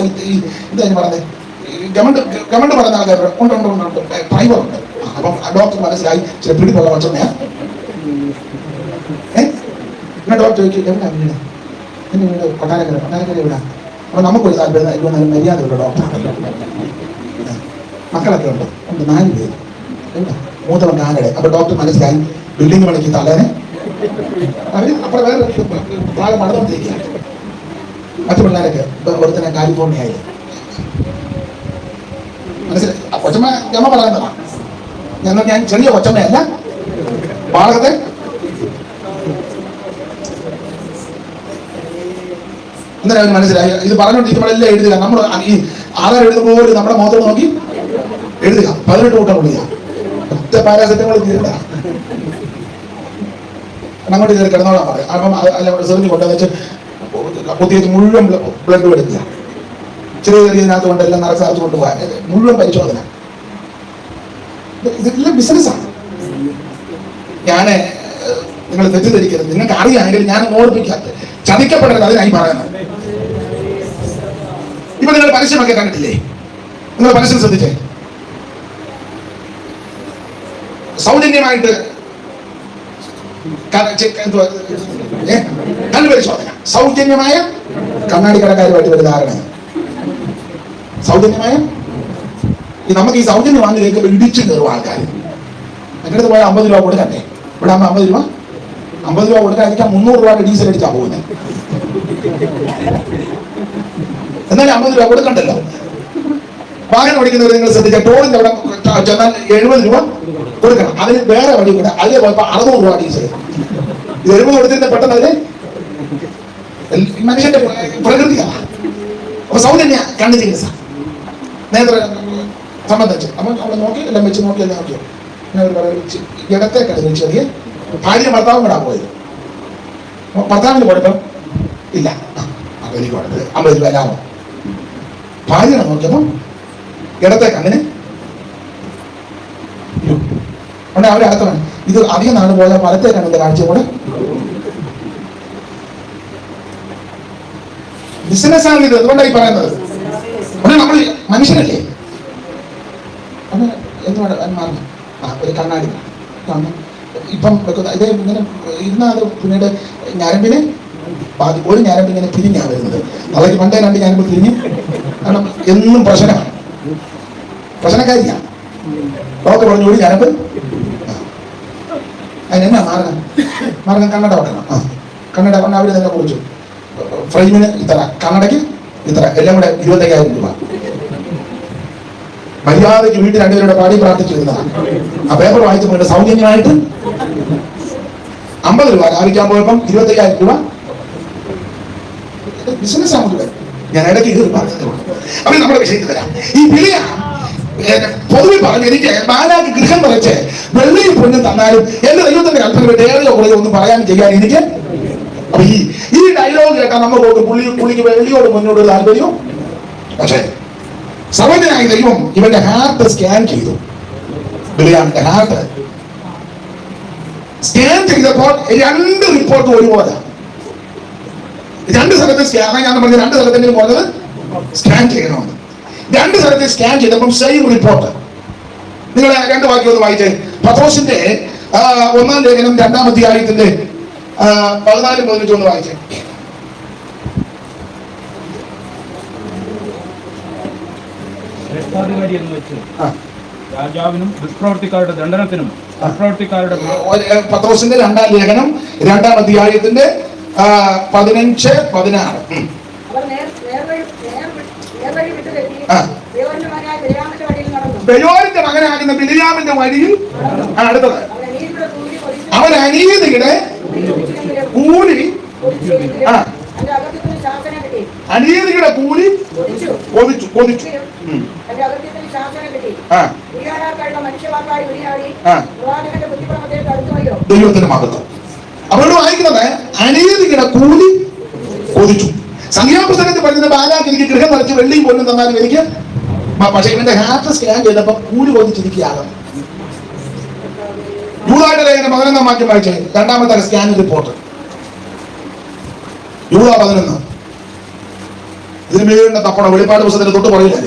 ഇതാണ് പറഞ്ഞത് ഗവൺമെന്റ് പറയുന്ന ആൾക്കാർ ഉണ്ട്, ഡ്രൈവറുണ്ട്. അപ്പം ഡോക്ടർ മനസ്സിലായി ചില പിടിപ്പുള്ള വച്ചോന്നെയാ. ഡോക്ടർ ചോദിക്കും എവിടെയാണ് വീട്? എന്റെ വീട് കൊട്ടാരക്കര എവിടാ? അപ്പൊ നമുക്കൊരു താല്പര്യം മര്യാദയുള്ള ഡോക്ടറാണല്ലോ. മക്കളൊക്കെ ഉണ്ട് 4 പേര്. എവിടെ? മൂത്തവൻ കാനഡ. അപ്പൊ ഡോക്ടർ മനസ്സിലായി ബിൽഡിംഗ് പണിക്ക് തലേനെ അവര് അപ്പോൾ വേറെ ഭാഗം മടന്നോണ്ടിരിക്കുക. മറ്റു പിള്ളേരൊക്കെ ഒരുത്തനെ കാലിഫോർണിയ ആയി. മനസ്സിലായി? കൊച്ചമ്മ ഞമ്മ പറയുന്നതാണ്. ഞാൻ ചെറിയ കൊച്ചമ്മയല്ല, ബാളകത്തെ എന്നാലും അവന് മനസ്സിലായി. ഇത് പറഞ്ഞുകൊണ്ടിരിക്കുമ്പോഴെല്ലാം എഴുതുക. നമ്മൾ ഈ ആധാരം എഴുതുമ്പോൾ നമ്മുടെ മുഖത്തോട് നോക്കി എഴുതുക. 18 കൂട്ടം കൊള്ളുക. ഒറ്റ പാരാസെറ്റമോൾ തീരണ്ട. അങ്ങോട്ട് കയറി കിടന്നോളാൻ പറയും. അപ്പം സെറിഞ്ഞ് കൊണ്ടുവന്ന് വെച്ച് കുത്തിവെച്ച് മുഴുവൻ ബ്ലഡ് എടുക്കുക. ചെറിയ ചെറിയതിനകത്ത് കൊണ്ടെല്ലാം നിറച്ച് കൊണ്ടുപോകാൻ മുഴുവൻ പരിശോധന. ഇതെല്ലാം ബിസിനസ്സാണ്. ഞാന് നിങ്ങൾ തെറ്റിദ്ധരിക്കരുത്. നിങ്ങൾക്ക് അറിയാമെങ്കിൽ ഞാൻ ഓർപ്പിക്കാത്ത ചതിക്കപ്പെടരുത്. അതിനായി പറയുന്നത്. ഇപ്പൊ നിങ്ങൾ പരസ്യമൊക്കെ കണ്ടിട്ടില്ലേ? നിങ്ങൾ പരസ്യം ശ്രദ്ധിച്ചേ. സൗജന്യമായിട്ട് കണ്ണുപരിശോധന, സൗജന്യമായ കണ്ണാടി കടക്കാരുമായിട്ട് ഒരു ധാരണ. സൗജന്യമായ നമുക്ക് ഈ സൗജന്യം വാങ്ങി കേൾക്കുമ്പോൾ ഇടിച്ചു കയറും ആൾക്കാർ. എൻ്റെ അടുത്ത് പോയാൽ 50 രൂപ കൊടുക്കണ്ടേ? ഇവിടെ ആകുമ്പോൾ 50 രൂപ കൊടുക്കാതിരിക്കാൻ 300 രൂപയുടെ ഡീസൽ അടിച്ചാൽ പോകുന്നത്. എന്നാലും 50 രൂപ കൊടുക്കണ്ടല്ലോ. വാഹനം ഓടിക്കുന്നവർ നിങ്ങൾ ശ്രദ്ധിക്കുക. ടോളിന്റെ അവിടെ ചെന്നാൽ 70 രൂപ കൊടുക്കണം. അതിന് വേറെ വഴി കൂടെ. അതിൽ പോയപ്പോൾ 600 രൂപ ഡീസൽ. ഇത് 70 കൊടുത്തിരുന്ന പെട്ടെന്ന് അതിന് മനുഷ്യന്റെ പ്രകൃതിയാണ്. അപ്പൊ സൗജന്യ കണ്ണു ചികിത്സ നേത്ര സംബന്ധിച്ച് നമ്മൾ അവിടെ നോക്കി എല്ലാം വെച്ച് നോക്കി എല്ലാം നോക്കിയോ. ഇടത്തെ കിടന്ന് ചെറിയ ഭാര്യ ഭർത്താവും കൂടാ പോയത്. ഭർത്താവിന് കുഴപ്പം ഇല്ല, എനിക്ക് കുഴപ്പമില്ല, 50 രൂപ ലാഭം. ഭാര്യനെ നോക്കിയപ്പോൾ ഇടത്തെ കണ്ണിന് അവിടെ അവരകത്താണ്. ഇത് അധികം നാട് പോയാൽ വലത്തെ കണ്ണിന്റെ കാഴ്ച കൂടെ ബിസിനസ്സാണ്. ഇത് അതുകൊണ്ടായി പറയുന്നത്. നമ്മൾ മനുഷ്യരല്ലേ. അത് എന്തുകൊണ്ട് മാറുന്നു? ഒരു കണ്ണാടി ഇപ്പം ഇതേ ഇങ്ങനെ ഇരുന്ന അത് പിന്നീട് ഞരമ്പിന് ഒരു ഞരമ്പ് ഇങ്ങനെ പിരിഞ്ഞാണ് വരുന്നത്. അവർക്ക് പണ്ടേ 2 ഞരമ്പ് പിരിഞ്ഞ്. കാരണം എന്നും പ്രശ്നക്കാരിയാണ്. ഡോക്ടർ പറഞ്ഞു ഒരു ഞരമ്പ്. അതിനെന്നാ മാർഗം കണ്ണട വെക്കണം. കണ്ണട കൊണ്ട് അവർ തന്നെ കുറിച്ചു. ഫ്രെയിമിന് ഇത്ര, കണ്ണടയ്ക്ക് ഇത്ര, എല്ലാം കൂടെ 25,000 രൂപ. മര്യാദയ്ക്ക് വീട്ടിൽ 2 പേരുടെ പാടി പ്രാർത്ഥിച്ചിരുന്നതാണ്. ആ പേപ്പർ വായിച്ചപ്പോൾ സൗജന്യമായിട്ട് 50 രൂപ ലാഭിക്കാൻ പോയപ്പം 25,000 രൂപ. ബിസിനസ് ആകുമ്പോൾ ഞാൻ ഇടയ്ക്ക് ഇത് പറഞ്ഞതുള്ളൂ. അപ്പൊ നമ്മുടെ വിഷയത്തിൽ വരാം. ഈ വിളിയ പൊതുവെ പറഞ്ഞു എനിക്ക് മാലാക്ക് ഗൃഹം നിറച്ച് വെള്ളിയും പൊന്നും തന്നാലും എന്റെ ദൈവത്തിന്റെ കൽപ്പന വിട്ട് ഏറിയോ കുറയോ ഒന്നും പറയാനും ചെയ്യാൻ എനിക്ക്. അപ്പൊ ഈ ഡയലോഗ് കേട്ടാൽ നമുക്ക് പുള്ളിക്ക് വെള്ളിയോട് മുന്നോട്ട് താല്പര്യം. പക്ഷേ സർവജ്ഞനായ ദൈവം ഇവന്റെ ഹാർട്ട് സ്കാൻ ചെയ്തു. ബിലിയാമിന്റെ ഹാർട്ട് സ്കാൻ ചെയ്തപ്പോൾ 2 റിപ്പോർട്ട് ഒരുപോലെ. 2 സ്ഥലത്ത് സ്കാൻ, ഞാൻ പറഞ്ഞ 2 സ്ഥലത്തെങ്കിലും പോയത് സ്കാൻ ചെയ്യണമെന്ന്. 2 സ്ഥലത്ത് സ്കാൻ ചെയ്തപ്പോൾ സെയിം റിപ്പോർട്ട്. നിങ്ങൾ 2 വാക്യം ഒന്ന് വായിച്ചേ. പത്രോസിന്റെ 1-ാം ലേഖനം 2-ാം അധ്യായത്തിന്റെ 14-15 ഒന്ന് വായിച്ചേ. രാജാവിനും ദുഷ്പ്രവർത്തിക്കാരുടെ ദണ്ഡനത്തിനും ദുഷ്പ്രവർത്തിക്കാരുടെ പത്രോസിന്റെ 2-ാം ലേഖനം 2-ാം അധ്യായത്തിന്റെ 15-16. ബെയോരിന്റെ മകനാകുന്ന ബിലിയാമിന്റെ വഴിയിൽ. അടുത്തത് അവൻ അനീതിയുടെ കൂലി. അനീതിയുടെ കൂലി കൊതിച്ചു. ദൈവത്തിന് മഹത്വം. അവരോട് വായിക്കുന്നത് അനീതിയുടെ കൂലി കൊതിച്ചു. സംഖ്യാപുസ്തകത്തിൽ പറയുന്നത് ബാലാക്ക് എനിക്ക് ഗൃഹം നിറച്ച് വെള്ളിയും പൊന്നും തന്നാലും എനിക്ക്. പക്ഷെ ഇവന്റെ ഹാർട്ട് സ്കാൻ ചെയ്തപ്പോ കൂലി കൊതിച്ചിരിക്കുകയാണ്. യൂദായുടെ ലേഖനം 11-ാം വാക്യം വായിച്ചേ. 2-ാമത്തെ സ്കാൻ റിപ്പോർട്ട്. യൂദ 11. ഇതിന് മേലിന്റെ തപ്പണം. വെളിപ്പാട് പുസ്തകത്തിന് തൊട്ട് പറയില്ലേ?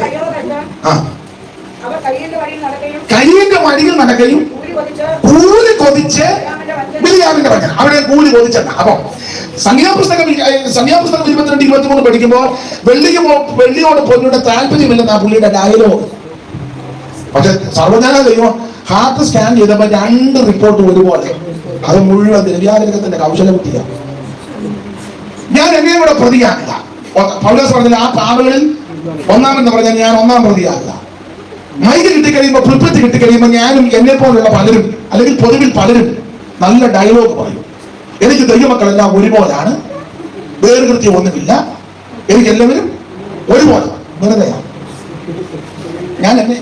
കയ്യന്റെ വഴിയിൽ നടക്കുകയും കൂലി കൊതിച്ച് ബിലിയാമിന്റെ വചന അവിടെ കൂലി കൊതിച്ചെന്ന. അപ്പൊ സംഖ്യാപുസ്തകം 22-23 പഠിക്കുമ്പോൾ വെള്ളിയോട് പൊന്നിയുടെ താല്പര്യമില്ലെന്ന പുള്ളിയുടെ ഡയലോഗ്. പക്ഷെ സർവ്വജ്ഞാന ദൈവം ഹാർട്ട് സ്കാൻ ചെയ്തപ്പോൾ 2 റിപ്പോർട്ട് ഒരുപോലെ. അത് മുഴുവൻ ദ്രവ്യാഗ്രഹത്തിന്റെ കൗശലബുദ്ധിയാണ്. ഞാൻ എന്നെയും കൂടെ പ്രതിയാക്കുക. പൗലോസ് പറഞ്ഞില്ല, ആ പാവകളിൽ ഒന്നാമെന്ന് പറഞ്ഞാൽ ഞാൻ 1-ാം പ്രതിയാക്കുക. മൈക്ക് കിട്ടിക്കഴിയുമ്പോൾ, പുൽപ്പറ്റ് കിട്ടിക്കഴിയുമ്പോൾ ഞാനും എന്നെ പോലുള്ള പലരും, അല്ലെങ്കിൽ പൊതുവിൽ പലരും നല്ല ഡയലോഗ് പറയും. എനിക്ക് ദൈവമക്കളെല്ലാം ഒരുപോലാണ്, വേർകൃത്യം ഒന്നുമില്ല, എനിക്ക് എല്ലാവരും ഒരുപോലെ. വെറുതെയാണ്.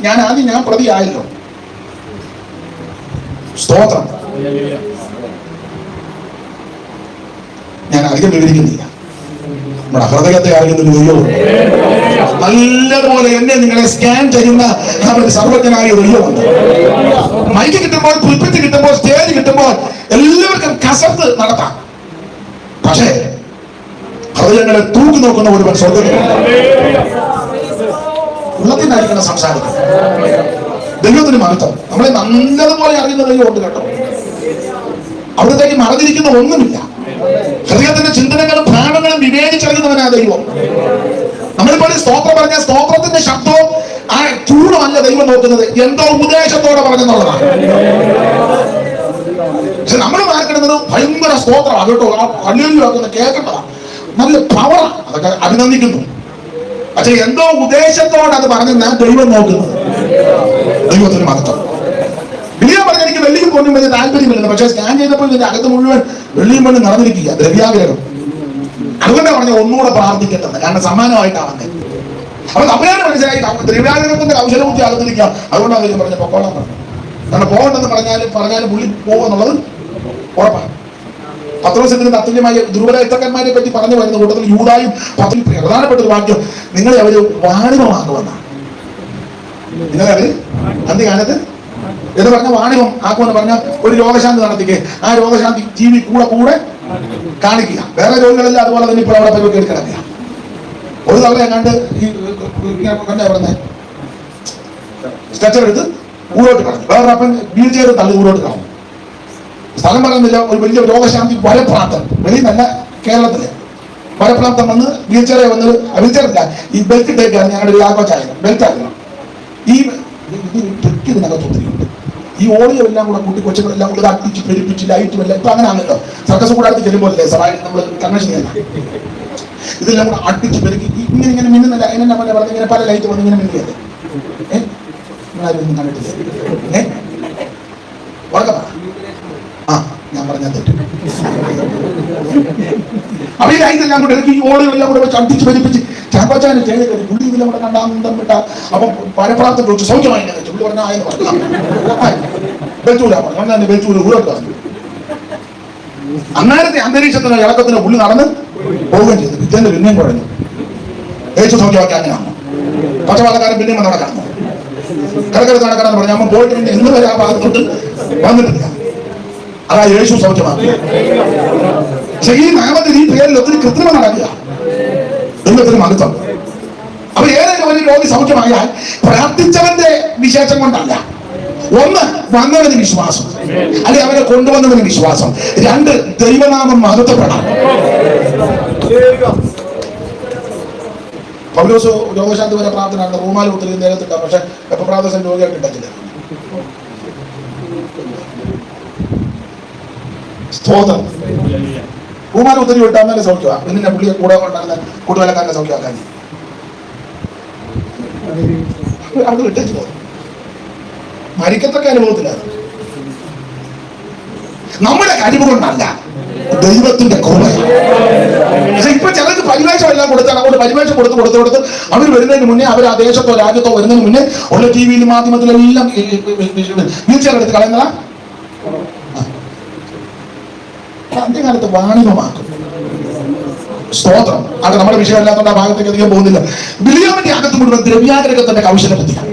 ഞാൻ ആദ്യം പ്രതിയായല്ലോ. സ്തോത്രം. ഞാൻ അധികം വിവരിക്കുന്നില്ല. നമ്മുടെ ഹൃദയത്തെ അറിയുന്ന ഒരു ദൈവമുണ്ട്. നല്ലതുപോലെ എന്നെ നിങ്ങളെ സ്കാൻ ചെയ്യുന്ന നമ്മുടെ സർവജ്ഞനായ ദൈവമുണ്ട്. മൈക്ക് കിട്ടുമ്പോൾ, പുൽപ്പറ്റ് കിട്ടുമ്പോൾ, സ്റ്റേജ് കിട്ടുമ്പോൾ എല്ലാവർക്കും കസർത്ത് നടത്താം. പക്ഷേ ഹൃദയങ്ങളെ തൂക്കി നോക്കുന്ന ഒരുവൻ സ്വർഗ്ഗത്തിലുണ്ട്. ഉള്ളത്തിനായിരിക്കണം സംസാരിക്കുന്നത്. ദൈവത്തിന് മഹത്വം. നമ്മളെ നല്ലതുപോലെ അറിയുന്ന ദൈവമുണ്ട് കേട്ടോ. അവിടത്തേക്ക് മറഞ്ഞിരിക്കുന്ന ഒന്നുമില്ല. ഹൃദയത്തിന്റെ ചിന്തനങ്ങളും പ്രാണങ്ങളും വിവേചിച്ചറിയുന്നവനാ ദൈവം. നമ്മളിപ്പോൾ സ്തോത്രം പറഞ്ഞ സ്തോത്രത്തിന്റെ ശബ്ദവും ആ ചൂടുമല്ല ദൈവം നോക്കുന്നത്, എന്തോ ഉപദേശത്തോടെ പറഞ്ഞെന്നുള്ളതാണ്. പക്ഷെ നമ്മൾ മാർക്കിടുന്നത് ഭയങ്കര സ്തോത്രമാണ് കേട്ടോ. ആ കല്ലിൽ വെക്കുന്ന കേൾക്കേണ്ടതാണ്, നല്ല പവറാണ്, അതൊക്കെ അഭിനന്ദിക്കുന്നു. പക്ഷെ എന്തോ ഉദ്ദേശത്തോടെ അത് പറഞ്ഞാൽ ദൈവം നോക്കുന്നത്. ദൈവത്തിന് മഹത്വം. വിളിയാൻ പറഞ്ഞ എനിക്ക് വെള്ളിയും പൊന്നും വലിയ താല്പര്യമില്ല. പക്ഷെ സ്കാൻ ചെയ്തപ്പോൾ ഇതിന്റെ അകത്ത് മുഴുവൻ വെള്ളിയും പൊണ്ണും നടന്നിരിക്കുക, ദ്രവ്യാഗ്രഹം. അതുകൊണ്ടാണ് പറഞ്ഞ ഒന്നുകൂടെ പ്രാർത്ഥിക്കേണ്ടത്, കാരണം സമ്മാനമായിട്ടാണ്. അപ്പൊ നമ്മളാണ് മനസ്സിലായി ദ്രവ്യാഗ്രഹത്തിന്റെ കൗശലബുദ്ധി അകത്തിരിക്കുക. അതുകൊണ്ടാണ് ഞാൻ പറഞ്ഞ പൊക്കോളാൻ പറഞ്ഞു. കാരണം പോകണ്ടെന്ന് പറഞ്ഞാലും പുള്ളി പോകുമെന്നുള്ളത് ഉറപ്പാണ്. പത്രോസിന് തത്തുല്യമായ ദുർബലത്തക്കന്മാരെ പറ്റി പറഞ്ഞു വരുന്ന കൂട്ടത്തിൽ യൂദായും പ്രധാനപ്പെട്ട ഒരു വാക്യം, നിങ്ങളെ അവര് വാണിഭമാക്കുമെന്നാണ്. നിങ്ങളെ അവര് അന്ത്യകാലത്ത് എന്ന് പറഞ്ഞ വാണിഭം ആക്കുമെന്ന് പറഞ്ഞ ഒരു രോഗശാന്തി നടത്തിക്കേ, ആ രോഗശാന്തി TV കൂടെ കാണിക്കുക. വേറെ രോഗികളെല്ലാം അതുപോലെ തന്നെ ഇപ്പോൾ അവിടെ പരിപാടി കിടക്കുക. ഒരു തവണ എങ്ങാണ്ട് ഈ കണ്ടാ പറഞ്ഞ സ്ട്രെച്ചർ എടുത്ത് ഊരോട്ട് കളഞ്ഞു. വേറെ അപ്പം വീൽ ചെയർ തള്ളി ഊരോട്ട് കളഞ്ഞു. സ്ഥലം പറയുന്നില്ല. ഒരു വലിയ രോഗശാന്തി വരപ്രാന്തൻ, വെളിയിൽ നല്ല കേരളത്തില് വരപ്രാന്തം വന്ന് വീൽ ചെയർ വന്ന്, വീൽ ചെയറില്ല, ഈ ബെൽറ്റ് ഇട്ടേക്കാണ്. ഞങ്ങളുടെ ഒരു ആഘോഷായ ബെൽറ്റ് ആയിരുന്നു. ഈ ഇതിനകത്ത് ഒത്തിരിയുണ്ട്. ഈ ഓഡിയോ എല്ലാം കൂടെ കൂട്ടി കൊച്ചുകളെല്ലാം കൂടെ അടിച്ച് പെരുപ്പിച്ച് ലൈറ്റും എല്ലാം. ഇപ്പൊ അങ്ങനെ ആണല്ലോ, സർക്കസ് കൂടെ അടുത്ത് ചെല്ലുമ്പോഴല്ലേ നമ്മൾ കൺവെൻഷൻ ചെയ്യുന്നത്. ഇതെല്ലാം കൂടെ അടിച്ച് പെരുക്കി ഇങ്ങനെ മിന്നുന്നില്ല. അതിനെ പറഞ്ഞ ഇങ്ങനെ പല ലൈറ്റ് വന്ന് ഇങ്ങനെ മിന്നിയല്ലേ. നിങ്ങളാരും കണ്ടിട്ടില്ലേ? ഉറക്കം പറ. ആ, ഞാൻ പറഞ്ഞാൽ തെറ്റും. അപ്പൊ ഈ ലൈറ്റ് എല്ലാം കൂടെ ഈ ഓഡിയോ എല്ലാം കൂടെ വെച്ച് അടിച്ച് പെരുപ്പിച്ച് ചാപ്പാച്ചാനും ചെയ്ത് കയറി പുള്ളി ഇതിലും കൂടെ കണ്ടാന്തം വിട്ട. അപ്പൊ പരപ്രാന്തം ചോദിച്ചു സൗഖ്യമായി വെച്ചു. പുള്ളി പറഞ്ഞ ആയെന്ന് പറഞ്ഞു. ബെൽച്ചൂല പറഞ്ഞു, ബെൽച്ചൂര് ഊരോട്ട് പറഞ്ഞു. അന്നേരത്തെ അന്തരീക്ഷത്തിന് ഇളക്കത്തിന് പുള്ളി നടന്ന് പോവുകയും ചെയ്തു. പിറ്റേന്ന് പിന്നെയും കുഴഞ്ഞു. യേശു സൗഖ്യമാക്കി അങ്ങനെയാണോ? പച്ചവെള്ളക്കാരൻ പിന്നെയും വന്ന് നടക്കണം, കിടക്കെടുത്ത് നടക്കണം പറഞ്ഞു. അമ്മ പോയിട്ട് പിന്നെ ഇന്ന് വരെ ആ ഭാഗത്തോട്ട് വന്നിട്ടില്ല. അതാ യേശു സൗഖ്യമാക്കി. പക്ഷെ ഈ നാമത്തിൽ ഈ പേരിൽ ഒത്തിരി കൃത്രിമ നടക്കുക. ദൈവത്തിന് മഹത്വം. അപ്പൊ ഏതെങ്കിലും ഒരു രോഗി സൗഖ്യമായാൽ പ്രാർത്ഥിച്ചവന്റെ വിശേഷം കൊണ്ടല്ല. ഒന്ന്, വന്നവന് വിശ്വാസം, അല്ലെങ്കിൽ അവരെ കൊണ്ടുവന്നവന് വിശ്വാസം. രണ്ട്, ദൈവനാമം മഹത്വപ്പെടാം. പൗലോസ് രോഗശാന്തി വരെ പ്രാർത്ഥന റൂമാൽ ഒത്തിരി നേരത്തിട്ടാണ്. പക്ഷെ എപ്പോ പ്രാർത്ഥന രോഗിയായിട്ട് ഉണ്ടാക്കില്ല. സ്തോത്രം. റൂമാൽ ഒത്തിരി വിട്ടാൽ സൗഖ്യമാണ്. പിന്നെ പുള്ളിയെ കൂടെ ഉണ്ടാകുന്ന കൂട്ടുവേലക്കാരനെ സൗഖ്യമാക്കാൻ അത് വിട്ടേച്ചു പോകും. മരിക്കത്തക്ക അനുഭവത്തിലാണ്. നമ്മുടെ കഴിവ് കൊണ്ടല്ല, ദൈവത്തിന്റെ കൃപയാണ്. പക്ഷെ ഇപ്പൊ ചിലർക്ക് പരിവേഷം എല്ലാം കൊടുത്താണ്. അങ്ങോട്ട് പരിവേഷം കൊടുത്ത് അവർ വരുന്നതിന് മുന്നേ, അവർ ആ ദേശത്തോ രാജ്യത്തോ വരുന്നതിന് മുന്നേ ഉള്ള TV-യിലും മാധ്യമത്തിലെല്ലാം വീഴ്ചകൾ എടുത്ത് കളയുന്നതാ. അന്ത്യകാലത്ത് വാണിഭമാക്കും. സ്തോത്രം. അത് നമ്മുടെ വിഷയം അല്ലാത്തതുകൊണ്ട് ആ ഭാഗത്തേക്ക് അധികം പോകുന്നില്ല. ബിലിയാമിന്റെ അകത്ത് മുഴുവൻ ദ്രവ്യാഗ്രഹത്തിന്റെ കൗശലബുദ്ധിയാണ്.